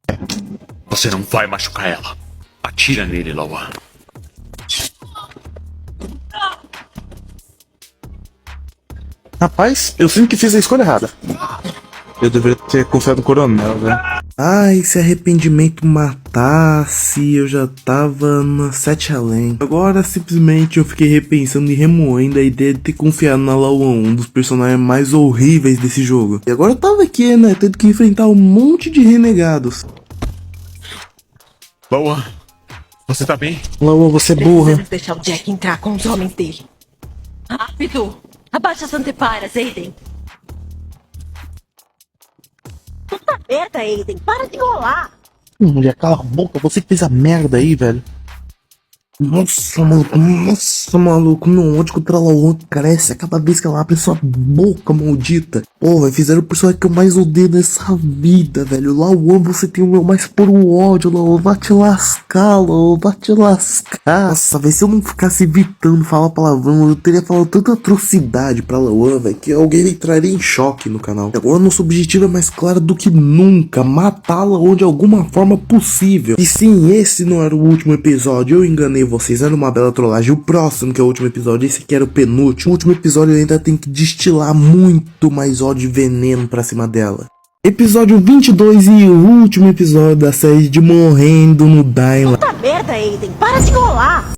Você não vai machucar ela. Atira nele, Lauan. Rapaz, eu sinto que fiz a escolha errada. Eu deveria ter confiado no coronel, velho. Ai, se arrependimento matasse, eu já tava na 7 além. Agora, simplesmente, eu fiquei repensando e remoendo a ideia de ter confiado na Lauan, um dos personagens mais horríveis desse jogo. E agora eu tava aqui, né, tendo que enfrentar um monte de renegados. Lauan, você tá bem? Lauan, você é burra. Precisamos deixar o Jack entrar com os homens dele. Rápido! Abaixa as antepairas, Aiden. Puta merda, Aiden. Para de enrolar. Mulher, cala a boca, você que fez a merda aí, velho. Nossa, maluco, meu ódio contra a Lauan cresce a cada vez que ela abre sua boca, maldita. Pô, velho, fizeram o personagem que eu mais odeio nessa vida, velho. Lauan, você tem o meu mais puro ódio, Lauan, vai te lascar, Lauan, vai te lascar. Nossa, velho, se eu não ficasse evitando falar palavrão, eu teria falado tanta atrocidade pra Lauan, velho, que alguém entraria em choque no canal. Agora nosso objetivo é mais claro do que nunca, matá-la Lauan de alguma forma possível. E sim, esse não era o último episódio, eu enganei vocês, era uma bela trollagem. O próximo, que é o último episódio, esse aqui era o penúltimo. O último episódio eu ainda tem que destilar muito mais ódio e veneno pra cima dela. Episódio 22 e o último episódio da série de Morrendo no Dying. Puta merda, Aiden. Para de enrolar.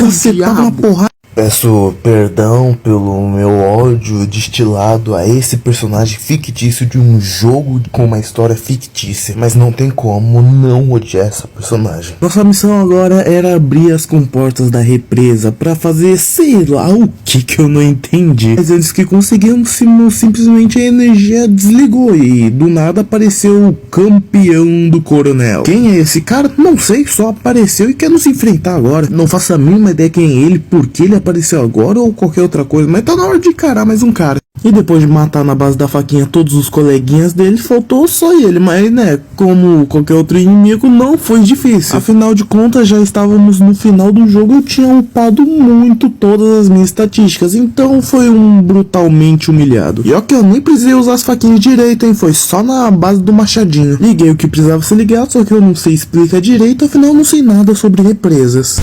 Cacetada na porrada. Peço perdão pelo meu ódio destilado a esse personagem fictício de um jogo com uma história fictícia, mas não tem como não odiar essa personagem. Nossa missão agora era abrir as comportas da represa pra fazer sei lá o que eu não entendi. Mas antes que conseguimos, simplesmente a energia desligou e do nada apareceu o campeão do coronel. Quem é esse cara? Não sei, só apareceu e quer nos enfrentar agora. Não faço a mínima ideia quem é ele, por que ele apareceu agora ou qualquer outra coisa, mas tá na hora de encarar mais um cara. E depois de matar na base da faquinha todos os coleguinhas dele, faltou só ele, mas né, como qualquer outro inimigo, não foi difícil. Afinal de contas, já estávamos no final do jogo e eu tinha upado muito todas as minhas estatísticas, então foi um brutalmente humilhado. E ó que eu nem precisei usar as faquinhas direito, hein, foi só na base do machadinho. Liguei o que precisava ser ligado, só que eu não sei explicar direito, afinal eu não sei nada sobre represas.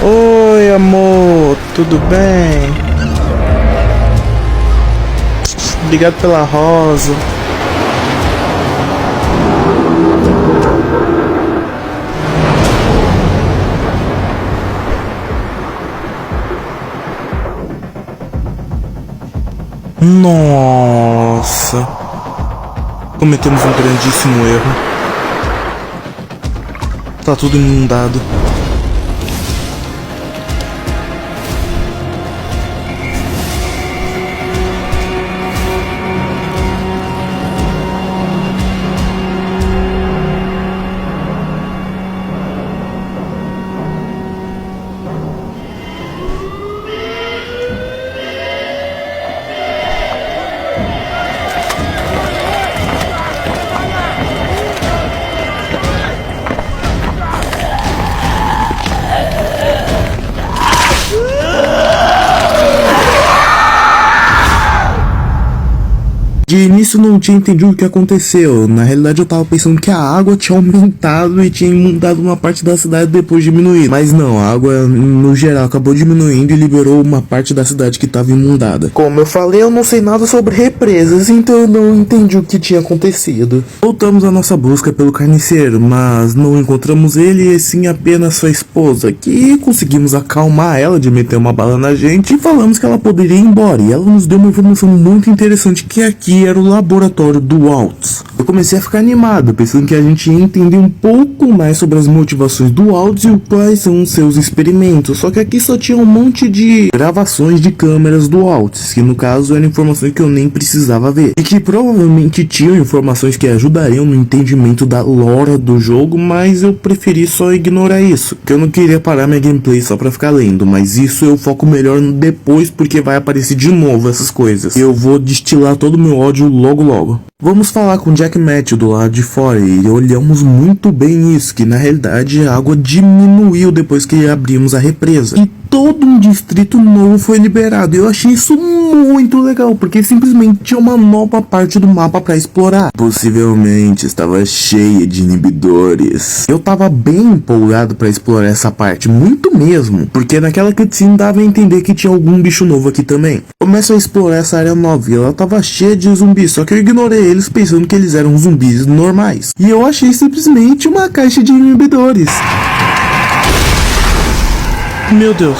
Oi, amor, tudo bem? Obrigado pela rosa. Nossa, cometemos um grandíssimo erro. Tá tudo inundado. De início não tinha entendido o que aconteceu. Na realidade eu tava pensando que a água tinha aumentado e tinha inundado uma parte da cidade depois diminuir. Mas não, a água no geral acabou diminuindo e liberou uma parte da cidade que estava inundada. Como eu falei, eu não sei nada sobre represas, então eu não entendi o que tinha acontecido. Voltamos à nossa busca pelo carniceiro, mas não encontramos ele e sim apenas sua esposa, que conseguimos acalmar ela de meter uma bala na gente e falamos que ela poderia ir embora. E ela nos deu uma informação muito interessante, que aqui era o laboratório do Waltz. Eu comecei a ficar animado, pensando que a gente ia entender um pouco mais sobre as motivações do Waltz e quais são os seus experimentos. Só que aqui só tinha um monte de gravações de câmeras do Waltz, que no caso eram informações que eu nem precisava ver. E que provavelmente tinham informações que ajudariam no entendimento da lore do jogo, mas eu preferi só ignorar isso, que eu não queria parar minha gameplay só pra ficar lendo, mas isso eu foco melhor depois, porque vai aparecer de novo essas coisas. Eu vou destilar todo o meu ódio logo logo. Vamos falar com Jack Matt do lado de fora e olhamos muito bem isso, que na realidade a água diminuiu depois que abrimos a represa. E todo um distrito novo foi liberado. Eu achei isso muito legal, porque simplesmente tinha uma nova parte do mapa para explorar. Possivelmente estava cheia de inibidores. Eu tava bem empolgado para explorar essa parte, muito mesmo, porque naquela cutscene dava a entender que tinha algum bicho novo aqui também. Começo a explorar essa área nova e ela tava cheia de zumbis, só que eu ignorei eles pensando que eles eram zumbis normais. E eu achei simplesmente uma caixa de inibidores. Meu Deus.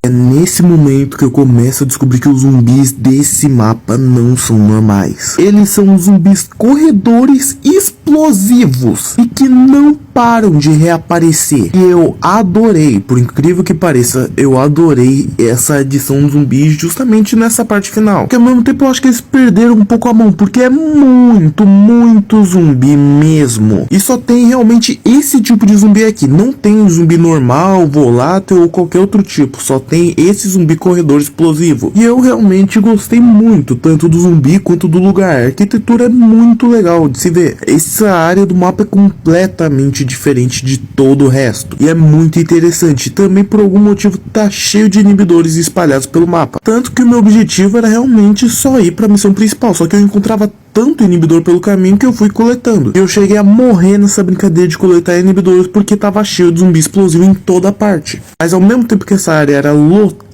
É nesse momento que eu começo a descobrir que os zumbis desse mapa não são normais. Eles são zumbis corredores explosivos e que não param de reaparecer. E eu adorei, por incrível que pareça, eu adorei essa adição de zumbis justamente nessa parte final. Porque ao mesmo tempo eu acho que eles perderam um pouco a mão, porque é muito zumbi mesmo. E só tem realmente esse tipo de zumbi aqui. Não tem um zumbi normal, volátil ou qualquer outro tipo. Só tem esse zumbi corredor explosivo. E eu realmente gostei muito, tanto do zumbi quanto do lugar. A arquitetura é muito legal de se ver. Essa área do mapa é completamente diferente de todo o resto. E é muito interessante. Também por algum motivo tá cheio de inibidores espalhados pelo mapa. Tanto que o meu objetivo era realmente só ir pra missão principal. Só que eu encontrava tanto inibidor pelo caminho que eu fui coletando. Eu cheguei a morrer nessa brincadeira de coletar inibidores porque tava cheio de zumbi explosivo em toda parte. Mas ao mesmo tempo que essa área era lotada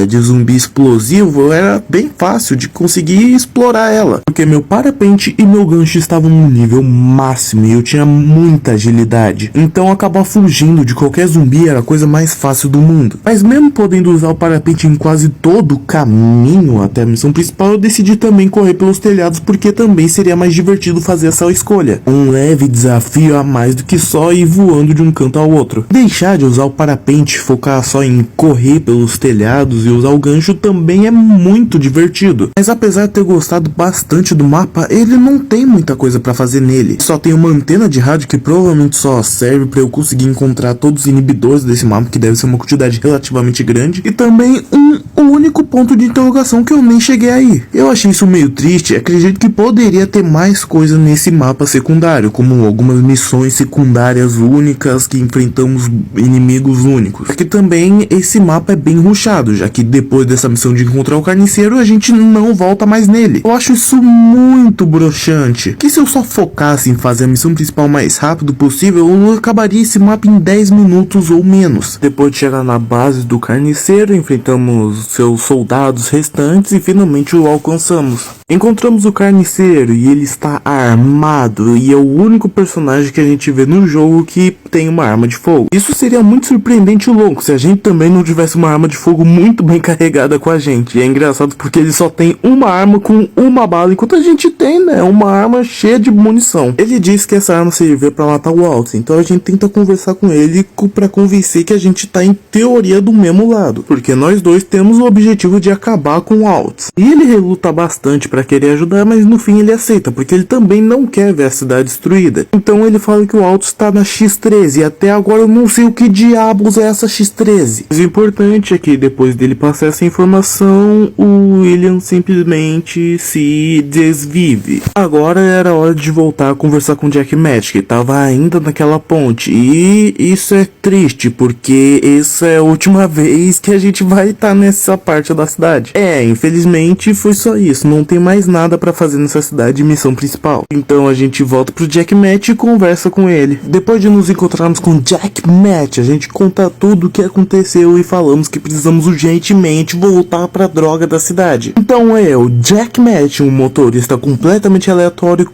de zumbi explosivo, era bem fácil de conseguir explorar ela, porque meu parapente e meu gancho estavam no nível máximo e eu tinha muita agilidade, então acabar fugindo de qualquer zumbi era a coisa mais fácil do mundo. Mas mesmo podendo usar o parapente em quase todo o caminho até a missão principal, eu decidi também correr pelos telhados, porque também seria mais divertido fazer essa escolha, um leve desafio a mais do que só ir voando de um canto ao outro. Deixar de usar o parapente, focar só em correr pelos telhados e usar o gancho também é muito divertido. Mas apesar de ter gostado bastante do mapa, ele não tem muita coisa pra fazer nele. Só tem uma antena de rádio que provavelmente só serve pra eu conseguir encontrar todos os inibidores desse mapa, que deve ser uma quantidade relativamente grande, e também um único ponto de interrogação que eu nem cheguei aí. Eu achei isso meio triste. Acredito que poderia ter mais coisa nesse mapa secundário, como algumas missões secundárias únicas que enfrentamos inimigos únicos. Porque também esse mapa é bem rushado, já que depois dessa missão de encontrar o carniceiro, a gente não volta mais nele. Eu acho isso muito broxante, que se eu só focasse em fazer a missão principal mais rápido possível, eu acabaria esse mapa em 10 minutos ou menos. Depois de chegar na base do carniceiro, enfrentamos seus soldados restantes e finalmente o alcançamos. Encontramos o carniceiro e ele está armado, e é o único personagem que a gente vê no jogo que tem uma arma de fogo. Isso seria muito surpreendente e louco se a gente também não tivesse uma arma de fogo muito bem carregada com a gente. E é engraçado porque ele só tem uma arma com uma bala, enquanto a gente tem, né, uma arma cheia de munição. Ele diz que essa arma servia pra matar o Waltz, então a gente tenta conversar com ele pra convencer que a gente tá em teoria do mesmo lado, porque nós dois temos o objetivo de acabar com o Waltz. E ele reluta bastante pra querer ajudar, mas no fim ele aceita, porque ele também não quer ver a cidade destruída. Então ele fala que o Waltz tá na X13, e até agora eu não sei o que diabos é essa X13. Mas o importante é que depois dele passar essa informação, o William simplesmente se desvive. Agora era hora de voltar a conversar com Jack Matt, que tava ainda naquela ponte, e isso é triste, porque essa é a última vez que a gente vai estar nessa parte da cidade. Infelizmente foi só isso, não tem mais nada pra fazer nessa cidade, missão principal. Então a gente volta pro Jack Matt e conversa com ele. Depois de nos encontrarmos com Jack Matt, a gente conta tudo o que aconteceu e falamos que precisamos urgentemente voltar pra droga da cidade. Então o Jack Matt, um motorista completamente aleatório,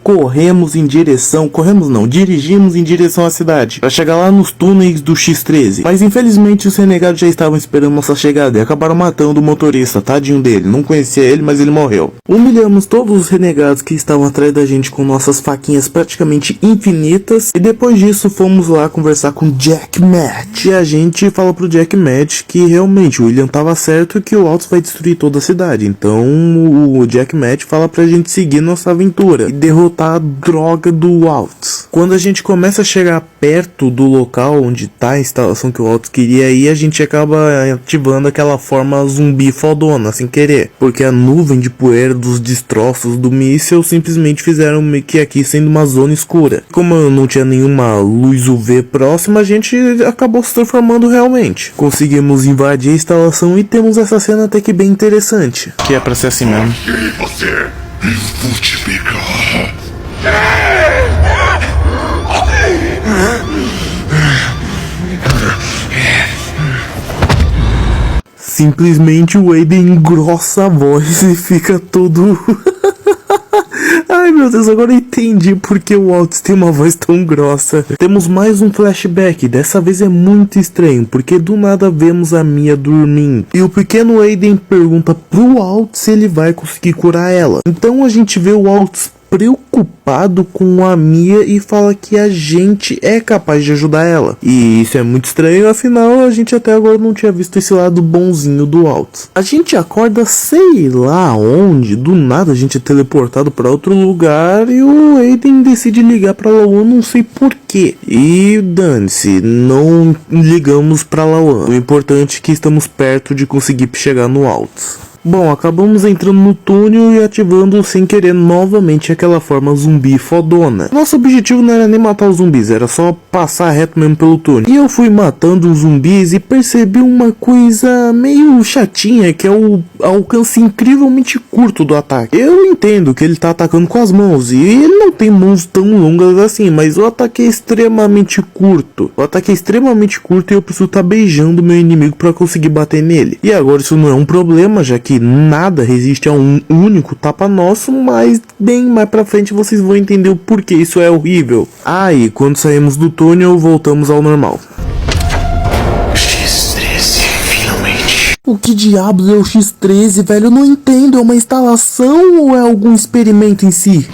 dirigimos em direção à cidade, pra chegar lá nos túneis do X13. Mas infelizmente os renegados já estavam esperando nossa chegada e acabaram matando o motorista, tadinho dele. Não conhecia ele, mas ele morreu. Humilhamos todos os renegados que estavam atrás da gente com nossas faquinhas praticamente infinitas, e depois disso fomos lá conversar com Jack Matt. E a gente fala pro Jack Matt que realmente o William tava certo e que o Altos vai destruir toda a cidade. Então o Jack Matt fala pra gente seguir nossa aventura e derrotar a droga do Altos. Quando a gente começa a chegar perto do local onde tá a instalação que o Altos queria ir, a gente acaba ativando aquela forma zumbi fodona sem querer, porque a nuvem de poeira dos destroços do míssil simplesmente fizeram que aqui sendo uma zona escura. Como eu não tinha nenhuma luz UV próxima, a gente acabou se transformando realmente. Conseguimos invadir a instalação e temos essa cena até que bem interessante, que é pra ser assim mesmo. E você? Eu vou te pegar. Simplesmente o Aiden engrossa a voz e fica todo... Ai meu Deus, agora eu entendi porque o Altos tem uma voz tão grossa. Temos mais um flashback, dessa vez é muito estranho, porque do nada vemos a Mia dormindo. E o pequeno Aiden pergunta pro Altos se ele vai conseguir curar ela. Então a gente vê o Altos preocupado com a Mia e fala que a gente é capaz de ajudar ela. E isso é muito estranho, afinal a gente até agora não tinha visto esse lado bonzinho do Altos. A gente acorda sei lá onde, do nada a gente é teleportado para outro lugar e o Aiden decide ligar para Lawan, não sei porquê. E dane-se, não ligamos para Lawan. O importante é que estamos perto de conseguir chegar no Altos. Bom, acabamos entrando no túnel e ativando sem querer novamente aquela forma zumbi fodona. Nosso objetivo não era nem matar os zumbis, era só passar reto mesmo pelo túnel. E eu fui matando os zumbis e percebi uma coisa meio chatinha, que é o alcance incrivelmente curto do ataque. Eu entendo que ele tá atacando com as mãos e ele não tem mãos tão longas assim, mas o ataque é extremamente curto. E eu preciso estar beijando meu inimigo para conseguir bater nele. E agora isso não é um problema, já que nada resiste a um único tapa nosso, mas bem mais pra frente vocês vão entender o porquê isso é horrível. E quando saímos do túnel, voltamos ao normal. X13, finalmente. O que diabos é o X13, velho? Eu não entendo, é uma instalação ou é algum experimento em si?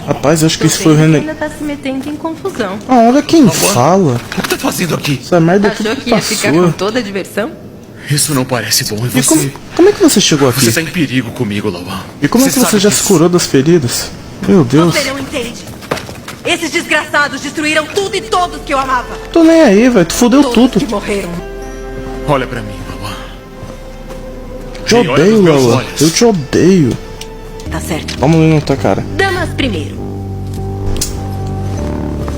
Rapaz, eu acho que isso foi o René. Ainda tá se metendo em confusão. Olha quem fala. O que tá fazendo aqui? Essa merda Achou tudo que ia ficar passou. com toda a diversão? Isso não parece bom. E E você? como é que você chegou aqui? Você está em perigo comigo, Lawan. E como é que você sabe já disso. se curou das feridas? Meu Deus. Você não entende. Esses desgraçados destruíram tudo e todos que eu amava. Tô nem aí, velho. Tu fodeu Todos tudo. que morreram. Olha pra mim, Lawan. Te Ei, olha odeio, nos meus Lawan. olhos. Eu te odeio. Tá certo. Vamos ali na tua cara. Damas primeiro.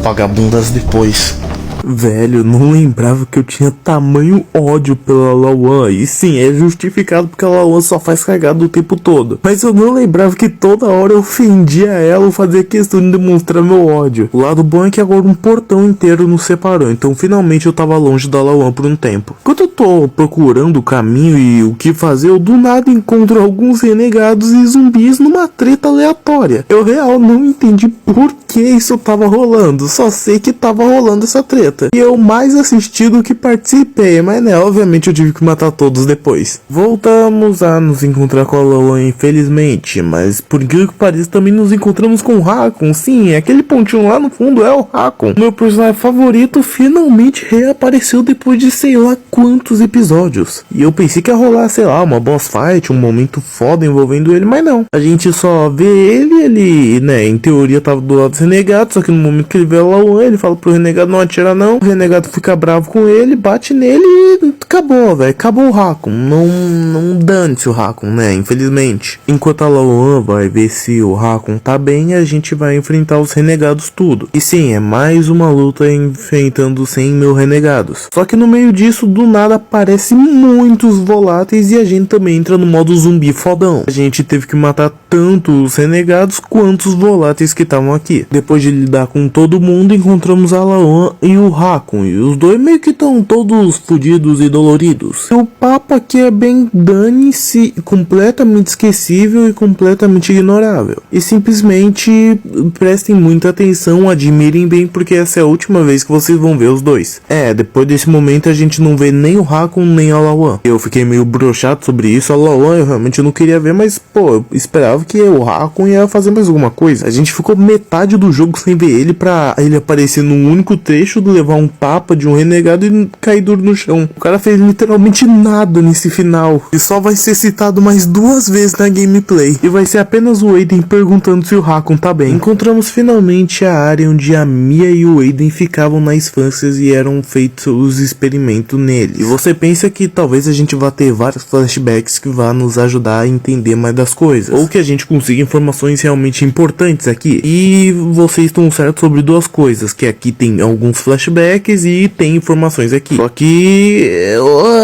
Vagabundas depois. Velho, não lembrava que eu tinha tamanho ódio pela Lawan. E sim, é justificado porque a Lawan só faz cagada o tempo todo. Mas eu não lembrava que toda hora eu ofendia ela ou fazia questão de demonstrar meu ódio. O lado bom é que agora um portão inteiro nos separou. Então finalmente eu tava longe da Lawan por um tempo. Enquanto eu tô procurando o caminho e o que fazer, eu do nada encontro alguns renegados e zumbis numa treta aleatória. Eu real não entendi por que isso tava rolando. Só sei que tava rolando essa treta. E eu mais assisti do que participei, mas né, obviamente eu tive que matar todos depois. Voltamos a nos encontrar com a Lawan, infelizmente, mas por incrível que pareça também nos encontramos com o Hakon. Sim, aquele pontinho lá no fundo é o Hakon. Meu personagem favorito finalmente reapareceu depois de sei lá quantos episódios. E eu pensei que ia rolar, sei lá, uma boss fight, um momento foda envolvendo ele, mas não. A gente só vê ele, né, em teoria tava do lado dos renegados, só que no momento que ele vê a Lawan, ele fala pro renegado não atirar não. O renegado fica bravo com ele, bate nele e acabou, velho. Acabou o Hakon. Não dane-se o Hakon, né? Infelizmente. Enquanto a Lawan vai ver se o Hakon tá bem, a gente vai enfrentar os renegados tudo. E sim, é mais uma luta enfrentando 100 mil renegados. Só que no meio disso, do nada aparecem muitos voláteis e a gente também entra no modo zumbi fodão. A gente teve que matar tanto os renegados quanto os voláteis que estavam aqui. Depois de lidar com todo mundo, encontramos a Lawan e o Hakon, e os dois meio que estão todos fodidos e doloridos. O papo aqui é bem dane-se, completamente esquecível e completamente ignorável. E simplesmente prestem muita atenção, admirem bem, porque essa é a última vez que vocês vão ver os dois. Depois desse momento a gente não vê nem o Hakon nem a Lawan. Eu fiquei meio broxado sobre isso. A Lawan eu realmente não queria ver, mas pô, eu esperava que o Hakon ia fazer mais alguma coisa. A gente ficou metade do jogo sem ver ele, pra ele aparecer num único trecho, levar um tapa de um renegado e cair duro no chão. O cara fez literalmente nada nesse final, e só vai ser citado mais 2 vezes na gameplay, e vai ser apenas o Aiden perguntando se o Hakon tá bem. Encontramos finalmente a área onde a Mia e o Aiden ficavam nas infâncias e eram feitos os experimentos neles. E você pensa que talvez a gente vá ter vários flashbacks que vá nos ajudar a entender mais das coisas, ou que a gente consiga informações realmente importantes aqui. E vocês estão certos sobre 2 coisas, que aqui tem alguns flashbacks e tem informações aqui. Só que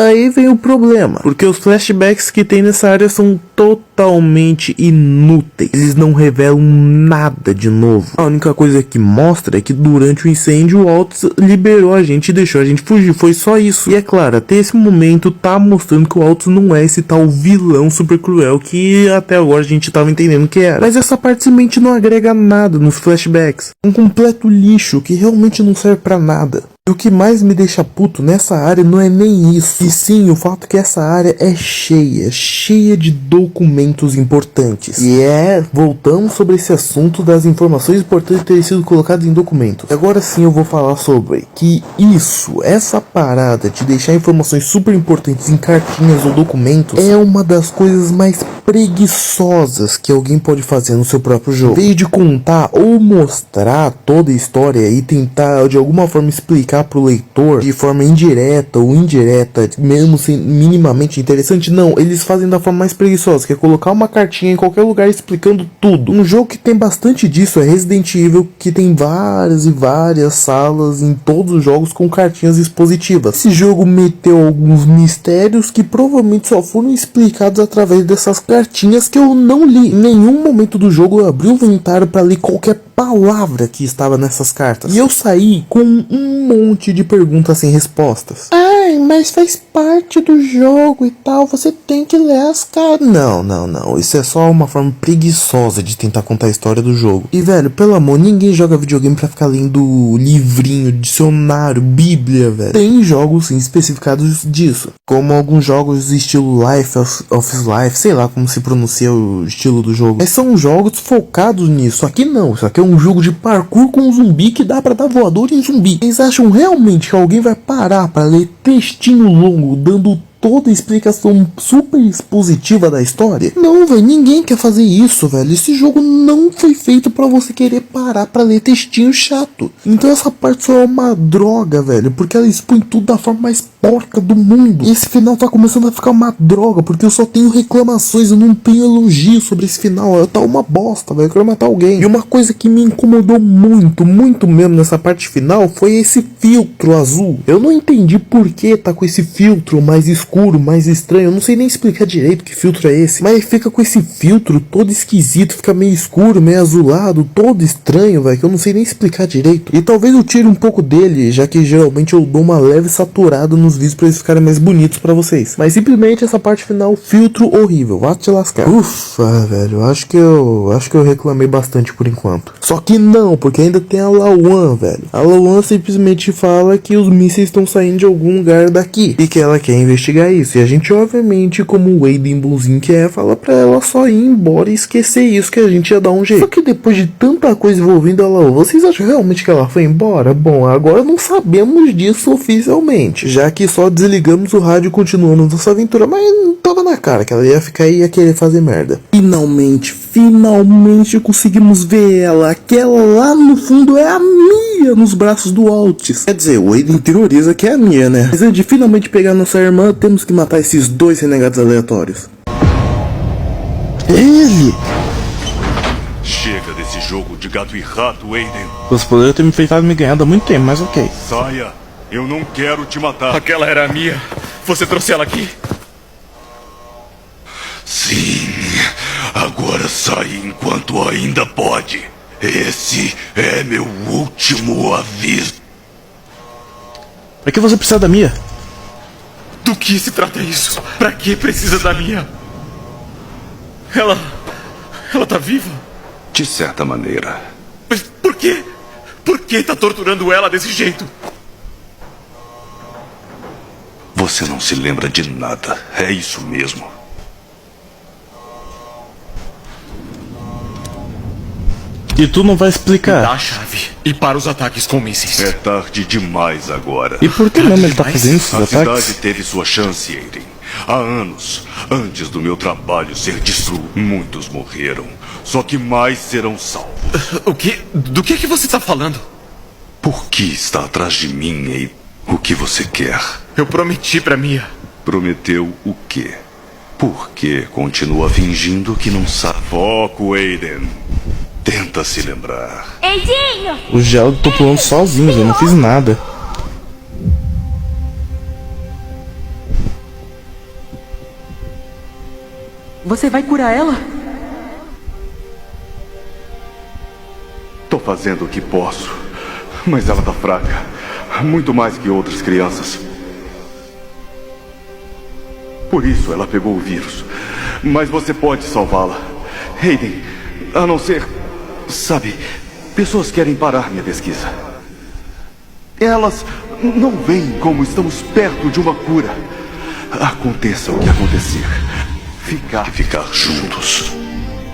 aí vem o problema, porque os flashbacks que tem nessa área são totalmente inúteis. Eles não revelam nada de novo. A única coisa que mostra é que durante o incêndio o Altus liberou a gente e deixou a gente fugir. Foi só isso. E é claro, até esse momento tá mostrando que o Altus não é esse tal vilão super cruel que até agora a gente tava entendendo que era. Mas essa parte simplesmente não agrega nada nos flashbacks. Um completo lixo que realmente não serve pra nada. E o que mais me deixa puto nessa área não é nem isso, e sim o fato que essa área é cheia de documentos importantes. E voltamos sobre esse assunto das informações importantes terem sido colocadas em documentos. Agora sim eu vou falar sobre que essa parada de deixar informações super importantes em cartinhas ou documentos é uma das coisas mais preguiçosas que alguém pode fazer no seu próprio jogo. Em vez de contar ou mostrar toda a história e tentar de alguma forma explicar pro leitor de forma indireta ou indireta, mesmo sem minimamente interessante, não, eles fazem da forma mais preguiçosa, que é colocar uma cartinha em qualquer lugar explicando tudo. Um jogo que tem bastante disso é Resident Evil, que tem várias e várias salas em todos os jogos com cartinhas expositivas. Esse jogo meteu alguns mistérios que provavelmente só foram explicados através dessas cartinhas que eu não li. Em nenhum momento do jogo eu abri o inventário para ler qualquer palavra que estava nessas cartas. E eu saí com um monte de perguntas sem respostas. Ai, mas faz parte do jogo e tal, você tem que ler as cartas. Não, isso é só uma forma preguiçosa de tentar contar a história do jogo. E velho, pelo amor, ninguém joga videogame pra ficar lendo livrinho, dicionário, bíblia, velho. Tem jogos sim especificados disso, como alguns jogos estilo Life of Life, sei lá como se pronuncia o estilo do jogo. Mas são jogos focados nisso. Aqui não, isso aqui é um jogo de parkour com um zumbi que dá pra dar voador em zumbi. Vocês acham realmente que alguém vai parar pra ler textinho longo dando toda a explicação super expositiva da história? Não, velho, ninguém quer fazer isso, velho. Esse jogo não foi feito pra você querer parar pra ler textinho chato. Então essa parte só é uma droga, velho, porque ela expõe tudo da forma mais porca do mundo. E esse final tá começando a ficar uma droga, porque eu só tenho reclamações, eu não tenho elogio sobre esse final. Tá uma bosta, velho, eu quero matar alguém. E uma coisa que me incomodou muito mesmo nessa parte final foi esse filtro azul. Eu não entendi por que tá com esse filtro mais escuro, mais estranho. Eu não sei nem explicar direito que filtro é esse, mas fica com esse filtro todo esquisito, fica meio escuro, meio azulado, todo estranho, velho, que eu não sei nem explicar direito. E talvez eu tire um pouco dele, já que geralmente eu dou uma leve saturada nos vídeos pra eles ficarem mais bonitos pra vocês. Mas simplesmente essa parte final, filtro horrível, vá te lascar. Ufa, velho, acho que eu reclamei bastante por enquanto. Só que não, porque ainda tem a Lawan, velho. A Lawan simplesmente fala que os mísseis estão saindo de algum lugar daqui e que ela quer investigar isso. E a gente, obviamente, como o Aiden bonzinho que é, fala pra ela só ir embora e esquecer isso, que a gente ia dar um jeito. Só que depois de tanta coisa envolvendo ela, vocês acham realmente que ela foi embora? Bom, agora não sabemos disso oficialmente, já que só desligamos o rádio e continuamos nossa aventura, mas não tava na cara que ela ia ficar e ia querer fazer merda. Finalmente conseguimos ver ela. Aquela lá no fundo é a Mia nos braços do Altus. Quer dizer, o Aiden teoriza que é a Mia, né? Mas antes de finalmente pegar nossa irmã, temos que matar esses 2 renegados aleatórios. Ele! Chega desse jogo de gato e rato, Aiden. Você poderia ter me feitado me ganhar há muito tempo, mas ok. Saia, eu não quero te matar. Aquela era a Mia. Você trouxe ela aqui? Sim, Agora sai enquanto ainda pode. Esse é meu último aviso. Pra que você precisa da Mia? Do que se trata isso? Pra que precisa da minha? Ela tá viva? De certa maneira. Mas por quê? Por que tá torturando ela desse jeito? Você não se lembra de nada. É isso mesmo. E tu não vai explicar. Dá a chave e para os ataques com mísseis. É tarde demais agora. E por que mesmo ele tá fazendo esses A cidade ataques? teve sua chance, Aiden. Há anos, antes do meu trabalho ser destruído, muitos morreram. Só que mais serão salvos. O que? Do que você está falando? Por que está atrás de mim, Aiden? O que você quer? Eu prometi pra Mia. Prometeu o quê? Por que continua fingindo que não sabe? Foco, Aiden. Tenta se lembrar. Eidinho! O gel tô pulando sozinho, eu não fiz nada. Você vai curar ela? Tô fazendo o que posso, mas ela tá fraca. Muito mais que outras crianças. Por isso ela pegou o vírus. Mas você pode salvá-la. Aiden, a não ser... Sabe, pessoas querem parar minha pesquisa. Elas não veem como estamos perto de uma cura. Aconteça o que acontecer. Ficar juntos.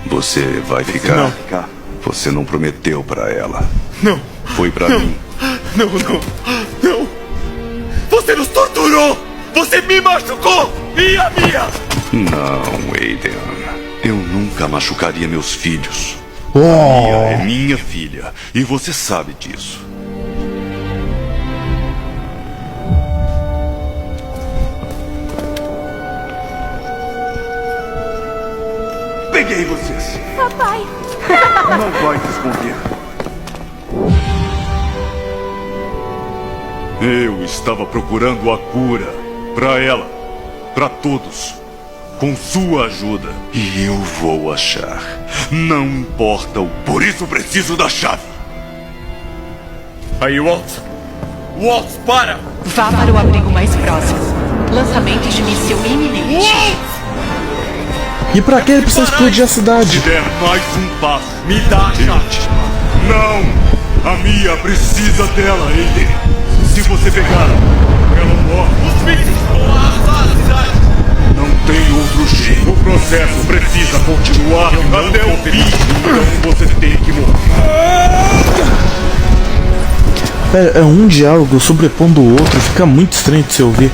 Você vai ficar? Não. Você não prometeu pra ela. Não. Foi pra mim. Não. Você nos torturou! Você me machucou! E a Mia! Não, Aiden. Eu nunca machucaria meus filhos. Oh. Mia é minha filha. E você sabe disso. Peguei vocês. Papai! Não vai se esconder. Eu estava procurando a cura. Pra ela. Pra todos. Com sua ajuda. E eu vou achar. Não importa o... Por isso preciso da chave. Aí, Waltz! Waltz, para! Vá para o abrigo mais próximo. Lançamento de míssil iminente. E pra que ele precisa explodir a Se cidade? der mais um passo, me dá a chave. Não! A Mia precisa dela, Aiden. Se você pegar, ela morre. Os mísseis vão arrasar a cidade. Não tem outro jeito. O processo precisa continuar até o fim. Então você tem que morrer. Pera, é um diálogo sobrepondo o outro, fica muito estranho de se ouvir.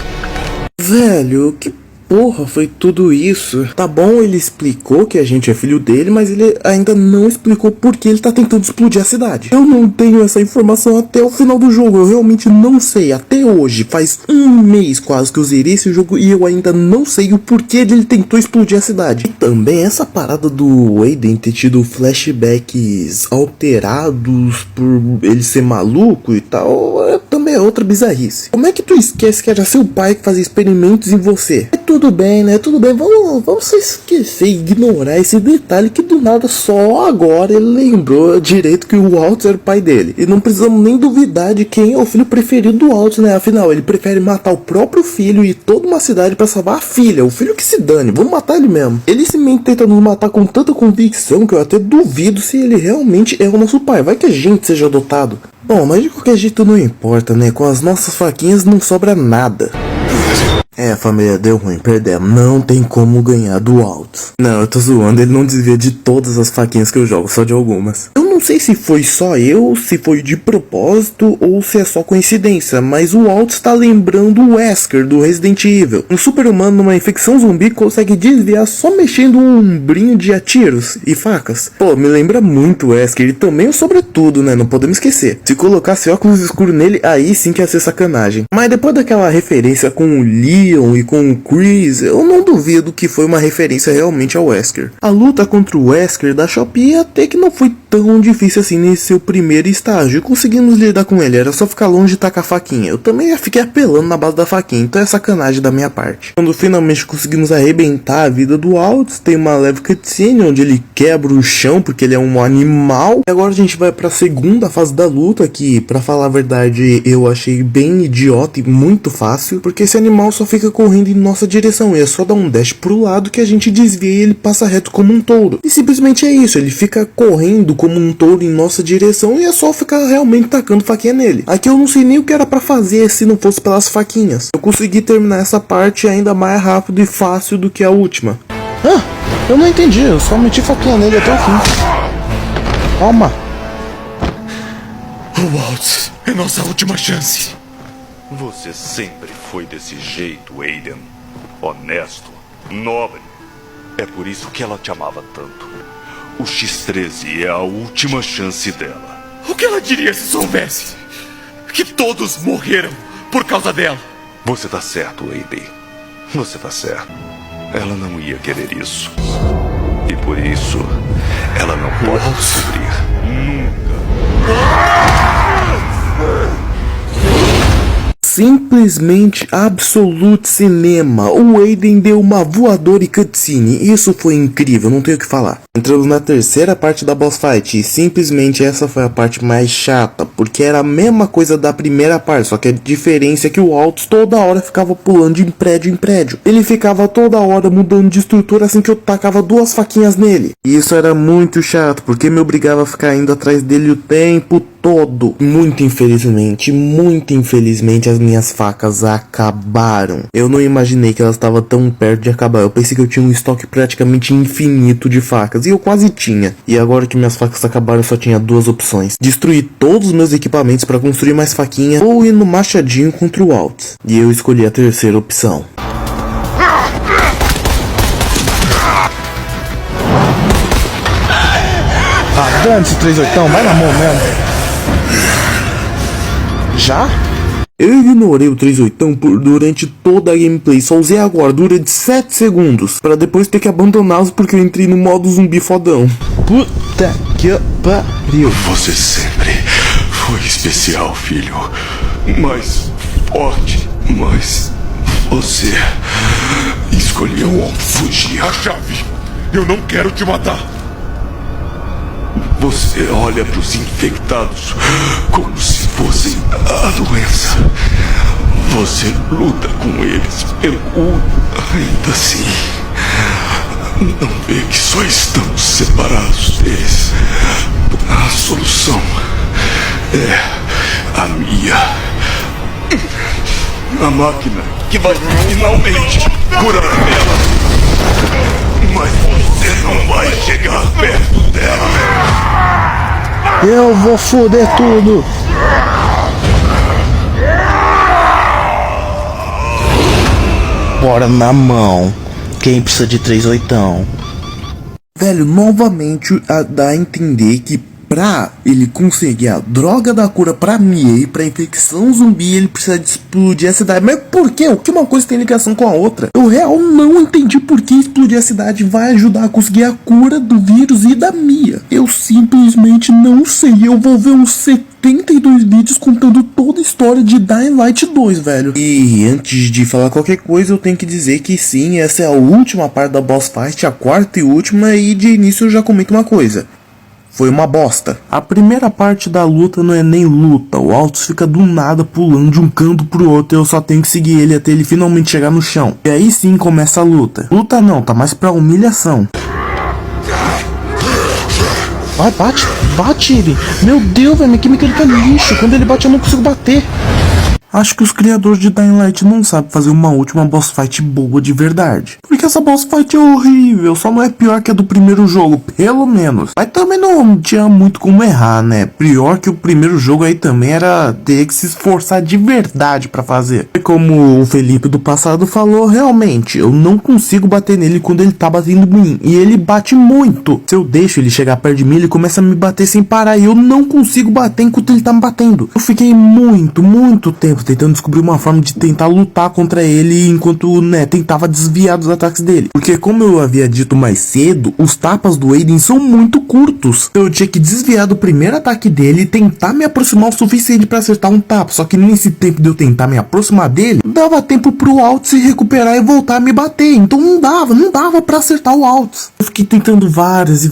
Velho, que porra foi tudo isso? Tá bom, ele explicou que a gente é filho dele, mas ele ainda não explicou por que ele tá tentando explodir a cidade. Eu não tenho essa informação até o final do jogo, eu realmente não sei. Até hoje, faz um mês quase que eu zerei esse jogo e eu ainda não sei o porquê ele tentou explodir a cidade. E também essa parada do Aiden ter tido flashbacks alterados por ele ser maluco e tal, também é outra bizarrice. Como é que tu esquece que era seu pai que fazia experimentos em você? Tudo bem, né? Tudo bem, vamos só esquecer e ignorar esse detalhe que do nada só agora ele lembrou direito que o Waltz era o pai dele. E não precisamos nem duvidar de quem é o filho preferido do Waltz, né? Afinal, ele prefere matar o próprio filho e toda uma cidade pra salvar a filha. O filho que se dane, vamos matar ele mesmo. Ele se tenta nos matar com tanta convicção que eu até duvido se ele realmente é o nosso pai. Vai que a gente seja adotado. Bom, mas de qualquer jeito não importa, né? Com as nossas faquinhas não sobra nada. É, família, deu ruim, perdemos. Não tem como ganhar do Waltz. Não, eu tô zoando, ele não desvia de todas as faquinhas que eu jogo, só de algumas. Eu não sei se foi só eu, se foi de propósito ou se é só coincidência, mas o Waltz tá lembrando o Wesker do Resident Evil. Um super-humano numa infecção zumbi consegue desviar só mexendo um ombrinho de tiros e facas. Pô, me lembra muito o Wesker e também o sobretudo, né? Não podemos esquecer. Se colocasse óculos escuros nele, aí sim que ia ser sacanagem. Mas depois daquela referência com o Leon e com o Chris, eu não duvido que foi uma referência realmente ao Wesker. A luta contra o Wesker da Shopee até que não foi tão difícil assim nesse seu primeiro estágio. E conseguimos lidar com ele, era só ficar longe e tacar a faquinha. Eu também fiquei apelando na base da faquinha, então é sacanagem da minha parte. Quando finalmente conseguimos arrebentar a vida do Aldous, tem uma leve cutscene onde ele quebra o chão porque ele é um animal. E agora a gente vai pra segunda fase da luta, que pra falar a verdade eu achei bem idiota e muito fácil, porque esse animal só fica correndo em nossa direção e é só dar um dash pro lado que a gente desvia e ele passa reto como um touro. E simplesmente é isso, ele fica correndo como um touro em nossa direção e é só ficar realmente tacando faquinha nele. Aqui eu não sei nem o que era pra fazer se não fosse pelas faquinhas. Eu consegui terminar essa parte ainda mais rápido e fácil do que a última. Ah, eu não entendi, eu só meti faquinha nele até o fim. Calma. Aldous, é nossa última chance. Você sempre foi desse jeito, Aiden. Honesto, nobre. É por isso que ela te amava tanto. O X-13 é a última chance dela. O que ela diria se soubesse que todos morreram por causa dela? Você tá certo, Aiden. Você tá certo. Ela não ia querer isso. E por isso, ela não pode descobrir. Nunca. Simplesmente absolute cinema. O Aiden deu uma voadora e cutscene. Isso foi incrível, não tenho o que falar. Entramos na terceira parte da boss fight e simplesmente essa foi a parte mais chata, porque era a mesma coisa da primeira parte, só que a diferença é que o Aldous toda hora ficava pulando de prédio em prédio. Ele ficava toda hora mudando de estrutura assim que eu tacava duas faquinhas nele. E isso era muito chato, porque me obrigava a ficar indo atrás dele o tempo todo. Muito infelizmente as minhas facas acabaram. Eu não imaginei que elas estavam tão perto de acabar. Eu pensei que eu tinha um estoque praticamente infinito de facas, e eu quase tinha. E agora que minhas facas acabaram, eu só tinha duas opções: destruir todos os meus equipamentos para construir mais faquinha, ou ir no machadinho contra o Aldous. E eu escolhi a terceira opção. Ah, dane-se 38, vai na mão mesmo. Já? Eu ignorei o 38 durante toda a gameplay, só usei a gordura de 7 segundos, pra depois ter que abandoná-los porque eu entrei no modo zumbi fodão. Puta que pariu. Você sempre foi especial, filho. Mais forte, mas você escolheu fugir. A chave. Eu não quero te matar. Você olha para os infectados como se fossem a doença. Você luta com eles pelo ainda assim. Não vê que só estamos separados deles. A solução é a Mia. A máquina que vai finalmente curar ela. Mas você não vai chegar perto dela. Eu vou foder tudo. Bora na mão. Quem precisa de 38? Velho, novamente dá a entender que pra ele conseguir a droga da cura pra Mia e pra infecção zumbi, ele precisa de explodir a cidade. Mas por quê? O que uma coisa tem ligação com a outra? Eu real não entendi por que explodir a cidade vai ajudar a conseguir a cura do vírus e da Mia. Eu simplesmente não sei. Eu vou ver uns 72 vídeos contando toda a história de Dying Light 2, velho. E antes de falar qualquer coisa, eu tenho que dizer que sim, essa é a última parte da boss fight, a quarta e última, e de início eu já comento uma coisa. Foi uma bosta. A primeira parte da luta não é nem luta. O Aldous fica do nada pulando de um canto pro outro e eu só tenho que seguir ele até ele finalmente chegar no chão. E aí sim começa a luta. Luta não, tá mais pra humilhação. Vai, bate ele. Meu Deus, velho, minha química ele tá lixo. Quando ele bate eu não consigo bater. Acho que os criadores de Dying Light não sabem fazer uma última boss fight boa de verdade. Porque essa boss fight é horrível, só não é pior que a do primeiro jogo, pelo menos. Mas também não tinha muito como errar, né? Pior que o primeiro jogo aí também era ter que se esforçar de verdade pra fazer. E como o Felipe do passado falou, realmente, eu não consigo bater nele quando ele tá batendo em mim. E ele bate muito. Se eu deixo ele chegar perto de mim, ele começa a me bater sem parar. E eu não consigo bater enquanto ele tá me batendo. Eu fiquei muito tempo tempo tentando descobrir uma forma de tentar lutar contra ele enquanto, né, tentava desviar dos ataques dele. Porque como eu havia dito mais cedo, os tapas do Aiden são muito curtos. Então eu tinha que desviar do primeiro ataque dele e tentar me aproximar o suficiente pra acertar um tapa. Só que nesse tempo de eu tentar me aproximar dele, dava tempo pro Alt se recuperar e voltar a me bater. Então não dava pra acertar o Alt. Eu fiquei tentando várias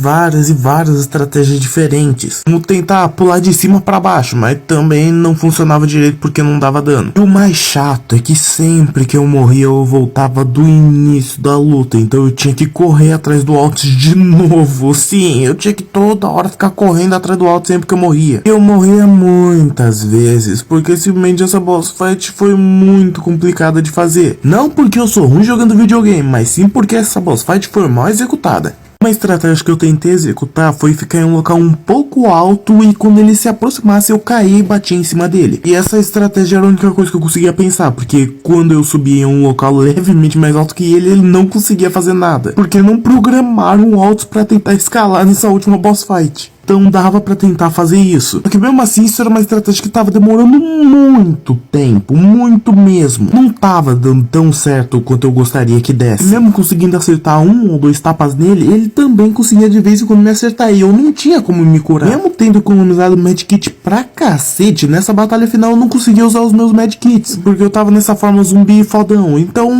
estratégias diferentes. Como tentar pular de cima pra baixo, mas também não funcionava direito porque não dava dano. E o mais chato é que sempre que eu morria eu voltava do início da luta, então eu tinha que correr atrás do Alt de novo. Sim, eu tinha que toda hora ficar correndo atrás do Alt sempre que eu morria. Eu morria muitas vezes, porque simplesmente essa boss fight foi muito complicada de fazer. Não porque eu sou ruim jogando videogame, mas sim porque essa boss fight foi mal executada. Uma estratégia que eu tentei executar foi ficar em um local um pouco alto e quando ele se aproximasse eu caía e batia em cima dele. E essa estratégia era a única coisa que eu conseguia pensar, porque quando eu subia em um local levemente mais alto que ele não conseguia fazer nada. Porque não programaram o Alt pra tentar escalar nessa última boss fight. Então dava pra tentar fazer isso. Só que mesmo assim isso era uma estratégia que tava demorando muito tempo, muito mesmo. Não tava dando tão certo quanto eu gostaria que desse. E mesmo conseguindo acertar 1 ou 2 tapas nele, ele também conseguia de vez em quando me acertar. E eu não tinha como me curar. Mesmo tendo economizado medkit pra cacete, nessa batalha final eu não conseguia usar os meus medkits. Porque eu tava nessa forma zumbi fodão. Então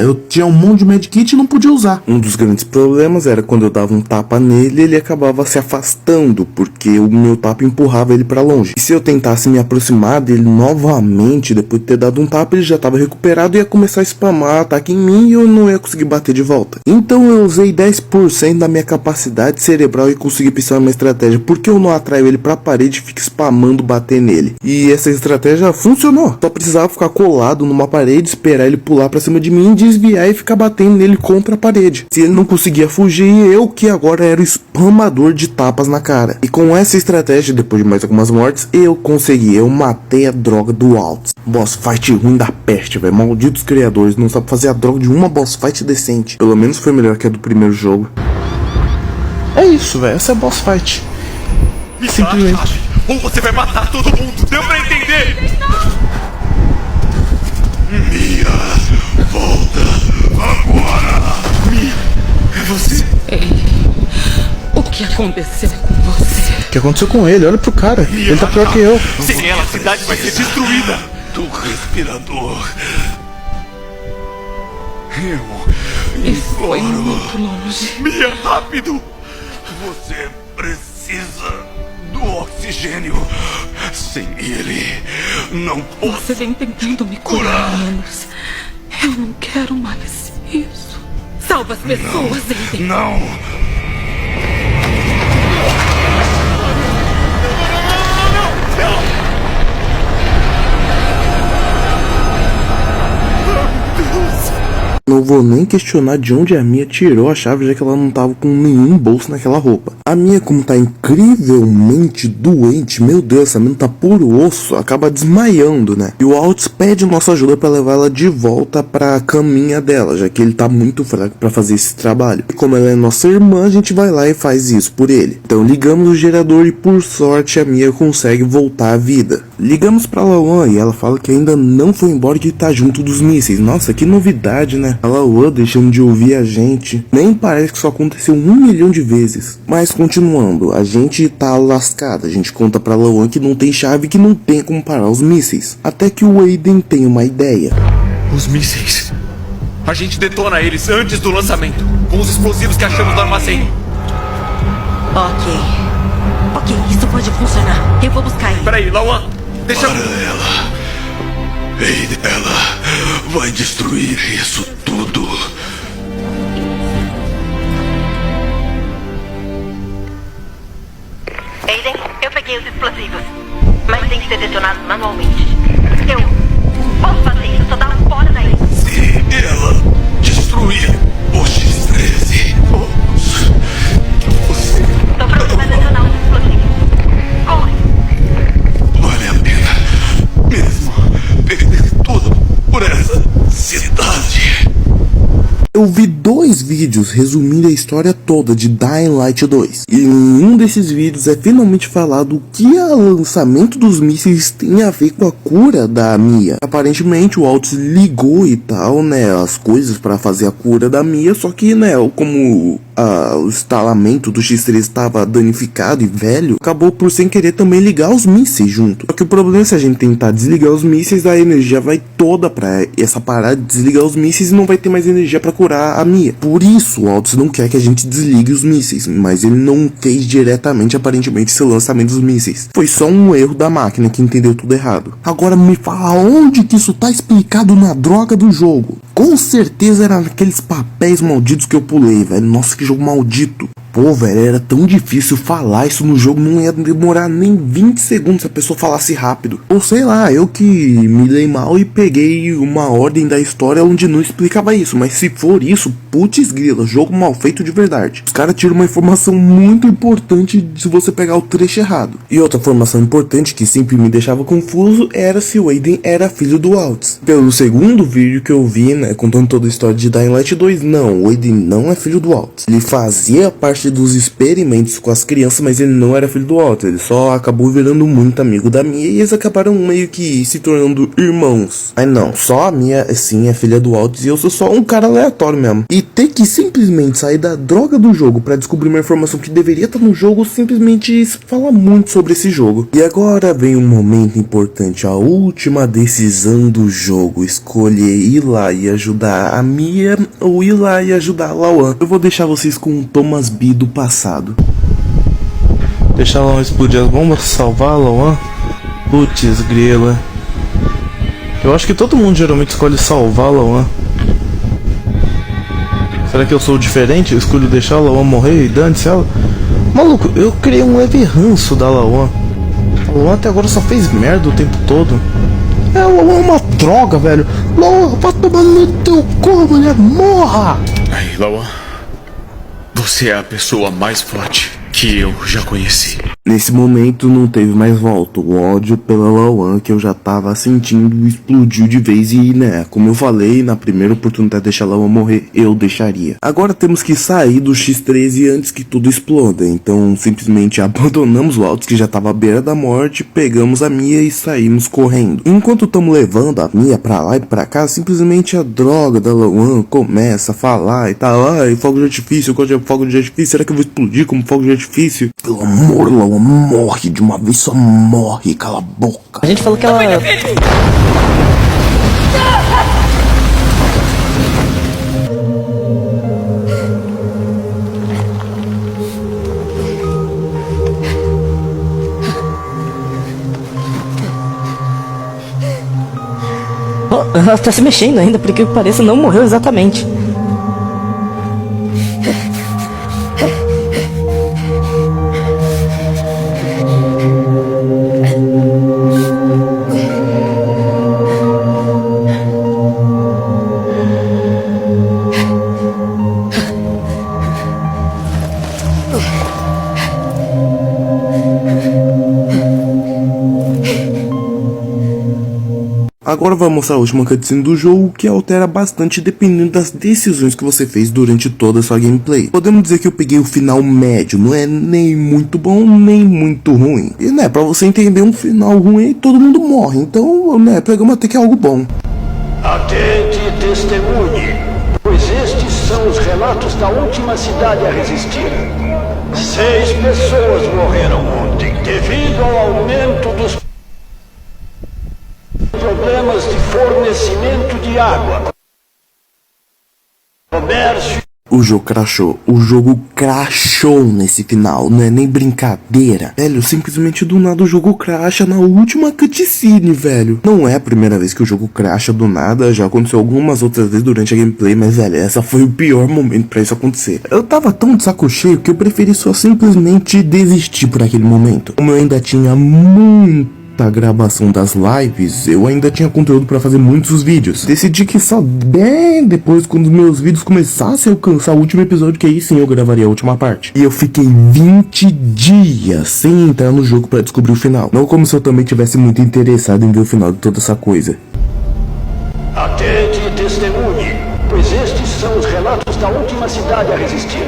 eu tinha um monte de medkit e não podia usar. Um dos grandes problemas era quando eu dava um tapa nele, ele acabava se afastando, porque o meu tapa empurrava ele pra longe. E se eu tentasse me aproximar dele novamente, depois de ter dado um tapa, ele já tava recuperado e ia começar a spamar ataque em mim e eu não ia conseguir bater de volta. Então eu usei 10% da minha capacidade cerebral e consegui pensar uma estratégia. Porque eu não atraio ele pra parede e fico spamando bater nele. E essa estratégia funcionou. Só precisava ficar colado numa parede, esperar ele pular pra cima de mim, desviar e ficar batendo nele contra a parede. Se ele não conseguia fugir, eu que agora era o spamador de tapas na cara. E com essa estratégia, depois de mais algumas mortes, eu consegui, eu matei a droga do Alt. Boss fight ruim da peste, velho. Malditos criadores, não sabem fazer a droga de uma boss fight decente. Pelo menos foi melhor que a do primeiro jogo. É isso, velho. Essa é a boss fight. Simplesmente. Ou você vai matar todo mundo, deu pra entender? Mia, volta agora. Mia, é você? Ei, o que aconteceu com você? O que aconteceu com ele? Olha pro cara. Ele tá pior que eu. Sem ela, a cidade vai ser destruída. Do respirador. Isso foi muito longe. Mia, rápido! Você precisa do oxigênio. Sem ele, não posso. Você vem tentando me curar há anos. Eu não quero mais isso. Salva as pessoas, Aiden. Não! Não vou nem questionar de onde a Mia tirou a chave, já que ela não tava com nenhum bolso naquela roupa. A Mia, como tá incrivelmente doente, meu Deus, essa menina tá puro osso, acaba desmaiando, né? E o Alt pede nossa ajuda pra levar ela de volta pra caminha dela, já que ele tá muito fraco pra fazer esse trabalho. E como ela é nossa irmã, a gente vai lá e faz isso por ele. Então ligamos o gerador e por sorte a Mia consegue voltar à vida. Ligamos pra Lawan e ela fala que ainda não foi embora e que tá junto dos mísseis. Nossa, que novidade, né? A Lawan deixando de ouvir a gente. Nem parece que isso aconteceu 1 milhão de vezes. Mas continuando, a gente tá lascado. A gente conta pra Lawan que não tem chave e que não tem como parar os mísseis. Até que o Aiden tem uma ideia. Os mísseis. A gente detona eles antes do lançamento, com os explosivos que achamos no armazém. Ok, isso pode funcionar. Eu vou buscar ele. Peraí, Lawan, deixa eu... Para ela. Ei, ela vai destruir isso tudo. Aiden, eu peguei os explosivos. Mas tem que ser detonado manualmente. Eu posso fazer isso, só dá fora daí. Se ela destruir o X-13, você... Tô pronto pra detonar os explosivos. Corre! Vale a pena mesmo perder tudo por essa cidade. Eu vi 2 vídeos resumindo a história toda de Dying Light 2. E em um desses vídeos é finalmente falado o que o lançamento dos mísseis tem a ver com a cura da Mia. Aparentemente o Waltz ligou e tal, né, as coisas para fazer a cura da Mia, só que, né, como o instalamento do X3 estava danificado e velho, acabou por sem querer também ligar os mísseis junto. Só que o problema é se a gente tentar desligar os mísseis, a energia vai toda pra essa parada de desligar os mísseis e não vai ter mais energia pra curar a Mia. Por isso o Waltz não quer que a gente desligue os mísseis, mas ele não fez diretamente aparentemente esse lançamento dos mísseis. Foi só um erro da máquina que entendeu tudo errado. Agora me fala onde que isso tá explicado na droga do jogo. Com certeza era naqueles papéis malditos que eu pulei, velho. Nossa, que jogo maldito. Pô, velho, era tão difícil falar isso no jogo, não ia demorar nem 20 segundos se a pessoa falasse rápido. Ou sei lá, eu que me dei mal e peguei uma ordem da história onde não explicava isso. Mas se for isso, putz grila, jogo mal feito de verdade. Os caras tiram uma informação muito importante se você pegar o trecho errado. E outra informação importante que sempre me deixava confuso era se o Aiden era filho do Waltz. Pelo segundo vídeo que eu vi, né, contando toda a história de Dying Light 2, não, o Aiden não é filho do Waltz. Ele fazia parte dos experimentos com as crianças, mas ele não era filho do Waltz. Ele só acabou virando muito amigo da Mia e eles acabaram meio que se tornando irmãos. Mas não, só a Mia sim é filha do Waltz e eu sou só um cara aleatório mesmo. E ter que simplesmente sair da droga do jogo pra descobrir uma informação que deveria estar no jogo simplesmente fala muito sobre esse jogo. E agora vem um momento importante, a última decisão do jogo, escolher ir lá e ajudar a Mia ou ir lá e ajudar a Lawan. Eu vou deixar vocês com o Thomas B do passado. Deixar a Lawan explodir as bombas, salvar a Lawan. Putz grila. Eu acho que todo mundo geralmente escolhe salvar a Lawan. Será que eu sou diferente? Eu escolho deixar a Lawan morrer e dane-se ela? Maluco, eu criei um leve ranço da Lawan. A Lawan até agora só fez merda o tempo todo. A Lawan é uma droga, velho. Lawan, vai tomar no teu cu, mulher, morra! Aí, Lawan, você é a pessoa mais forte que eu já conheci. Nesse momento não teve mais volta. O ódio pela Lawan que eu já tava sentindo explodiu de vez e, né, como eu falei, na primeira oportunidade de deixar a Lawan morrer, eu deixaria. Agora temos que sair do X13 antes que tudo exploda. Então simplesmente abandonamos o Waltz que já tava à beira da morte, pegamos a Mia e saímos correndo. Enquanto estamos levando a Mia pra lá e pra cá, simplesmente a droga da Lawan começa a falar e tal. Ai, fogo de artifício, eu gosto de fogo de artifício, será que eu vou explodir como fogo de artifício? Pelo amor, Lawan, morre de uma vez, só morre, cala a boca. A gente falou que ela... Oh, ela tá se mexendo ainda, por que pareça não morreu exatamente. Agora vai mostrar a última cutscene do jogo, que altera bastante dependendo das decisões que você fez durante toda a sua gameplay. Podemos dizer que eu peguei o final médio, não é nem muito bom, nem muito ruim. E né, pra você entender um final ruim, todo mundo morre, então né, pegamos até que é algo bom. Atente e testemunhe, pois estes são os relatos da última cidade a resistir. 6 pessoas morreram ontem devido ao aumento dos problemas de fornecimento de água, comércio. O jogo crashou nesse final, não é nem brincadeira. Velho, simplesmente do nada o jogo crasha na última cutscene, velho. Não é a primeira vez que o jogo crasha do nada, já aconteceu algumas outras vezes durante a gameplay, mas velho, essa foi o pior momento pra isso acontecer. Eu tava tão de saco cheio que eu preferi só simplesmente desistir por aquele momento. Como eu ainda tinha muita gravação das lives, eu ainda tinha conteúdo pra fazer muitos vídeos. Decidi que só bem depois, quando meus vídeos começassem a alcançar o último episódio, que aí sim eu gravaria a última parte. E eu fiquei 20 dias sem entrar no jogo pra descobrir o final. Não como se eu também tivesse muito interessado em ver o final de toda essa coisa. Atente e testemunhe, pois estes são os relatos da última última cidade a resistir.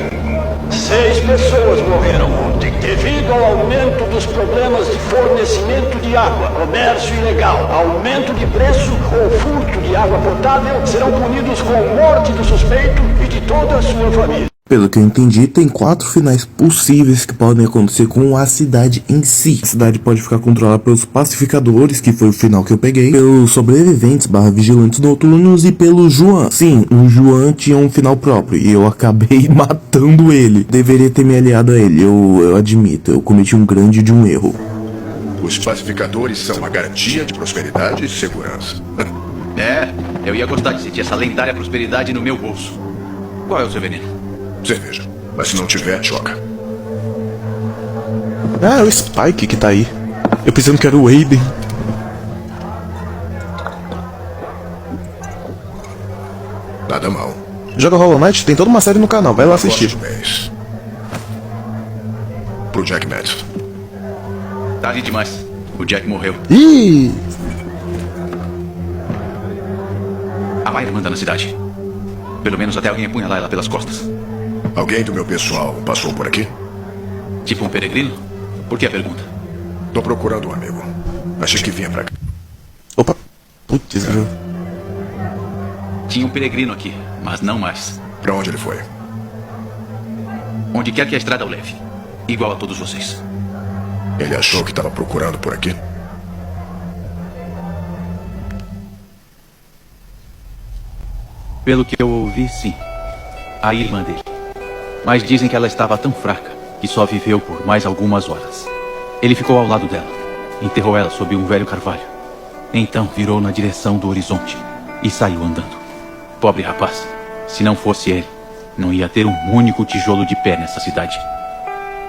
6 pessoas morreram ontem devido ao aumento dos problemas de fornecimento de água, comércio ilegal, aumento de preço ou furto de água potável serão punidos com morte do suspeito e de toda a sua família. Pelo que eu entendi, tem 4 finais possíveis que podem acontecer com a cidade em si. A cidade pode ficar controlada pelos pacificadores, que foi o final que eu peguei, pelos sobreviventes / vigilantes noturnos e pelo Juan. Sim, o Juan tinha um final próprio e eu acabei matando ele. Deveria ter me aliado a ele, eu admito, eu cometi um grande de um erro. Os pacificadores são uma garantia de prosperidade e segurança. Eu ia gostar de sentir essa lendária prosperidade no meu bolso. Qual é o seu veneno? Cerveja, mas se não tiver, choca. Ah, é o Spike que tá aí. Eu pensando que era o Aiden. Nada mal. Joga Hollow Knight, tem toda uma série no canal, vai lá assistir. Pro Jack Matt. Tarde demais. O Jack morreu. Ih! A Mayra manda na cidade. Pelo menos até alguém apunhalar ela pelas costas. Alguém do meu pessoal passou por aqui? Tipo um peregrino? Por que a pergunta? Tô procurando um amigo. Achei que vinha pra cá. Opa! Putz, viu? Tinha um peregrino aqui, mas não mais. Pra onde ele foi? Onde quer que a estrada o leve. Igual a todos vocês. Ele achou que tava procurando por aqui? Pelo que eu ouvi, sim. A irmã dele. Mas dizem que ela estava tão fraca que só viveu por mais algumas horas. Ele ficou ao lado dela, enterrou ela sob um velho carvalho. Então virou na direção do horizonte e saiu andando. Pobre rapaz, se não fosse ele, não ia ter um único tijolo de pé nessa cidade.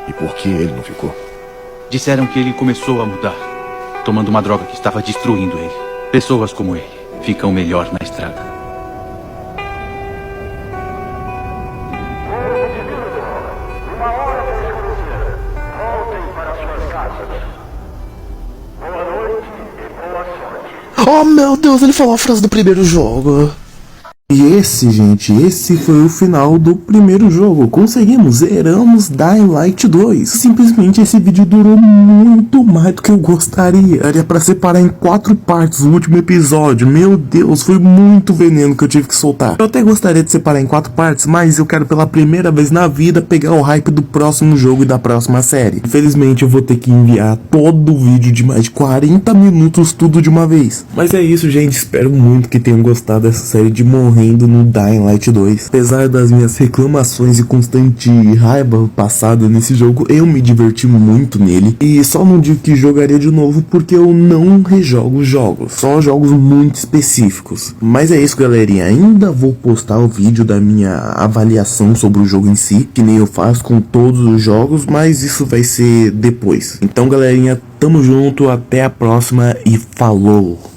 E por que ele não ficou? Disseram que ele começou a mudar, tomando uma droga que estava destruindo ele. Pessoas como ele ficam melhor na estrada. Oh meu Deus, ele falou a frase do primeiro jogo. E esse foi o final do primeiro jogo. Conseguimos, zeramos Dying Light 2. Simplesmente esse vídeo durou muito mais do que eu gostaria. Era pra separar em 4 partes o último episódio. Meu Deus, foi muito veneno que eu tive que soltar. Eu até gostaria de separar em 4 partes, mas eu quero pela primeira vez na vida pegar o hype do próximo jogo e da próxima série. Infelizmente eu vou ter que enviar todo o vídeo de mais de 40 minutos tudo de uma vez. Mas é isso, gente. Espero muito que tenham gostado dessa série de morrendo no Dying Light 2. Apesar das minhas reclamações e constante raiva passada nesse jogo, eu me diverti muito nele. E só não digo que jogaria de novo porque eu não rejogo jogos, só jogos muito específicos. Mas é isso, galerinha. Ainda vou postar o vídeo da minha avaliação sobre o jogo em si, que nem eu faço com todos os jogos, mas isso vai ser depois. Então, galerinha, tamo junto, até a próxima e falou!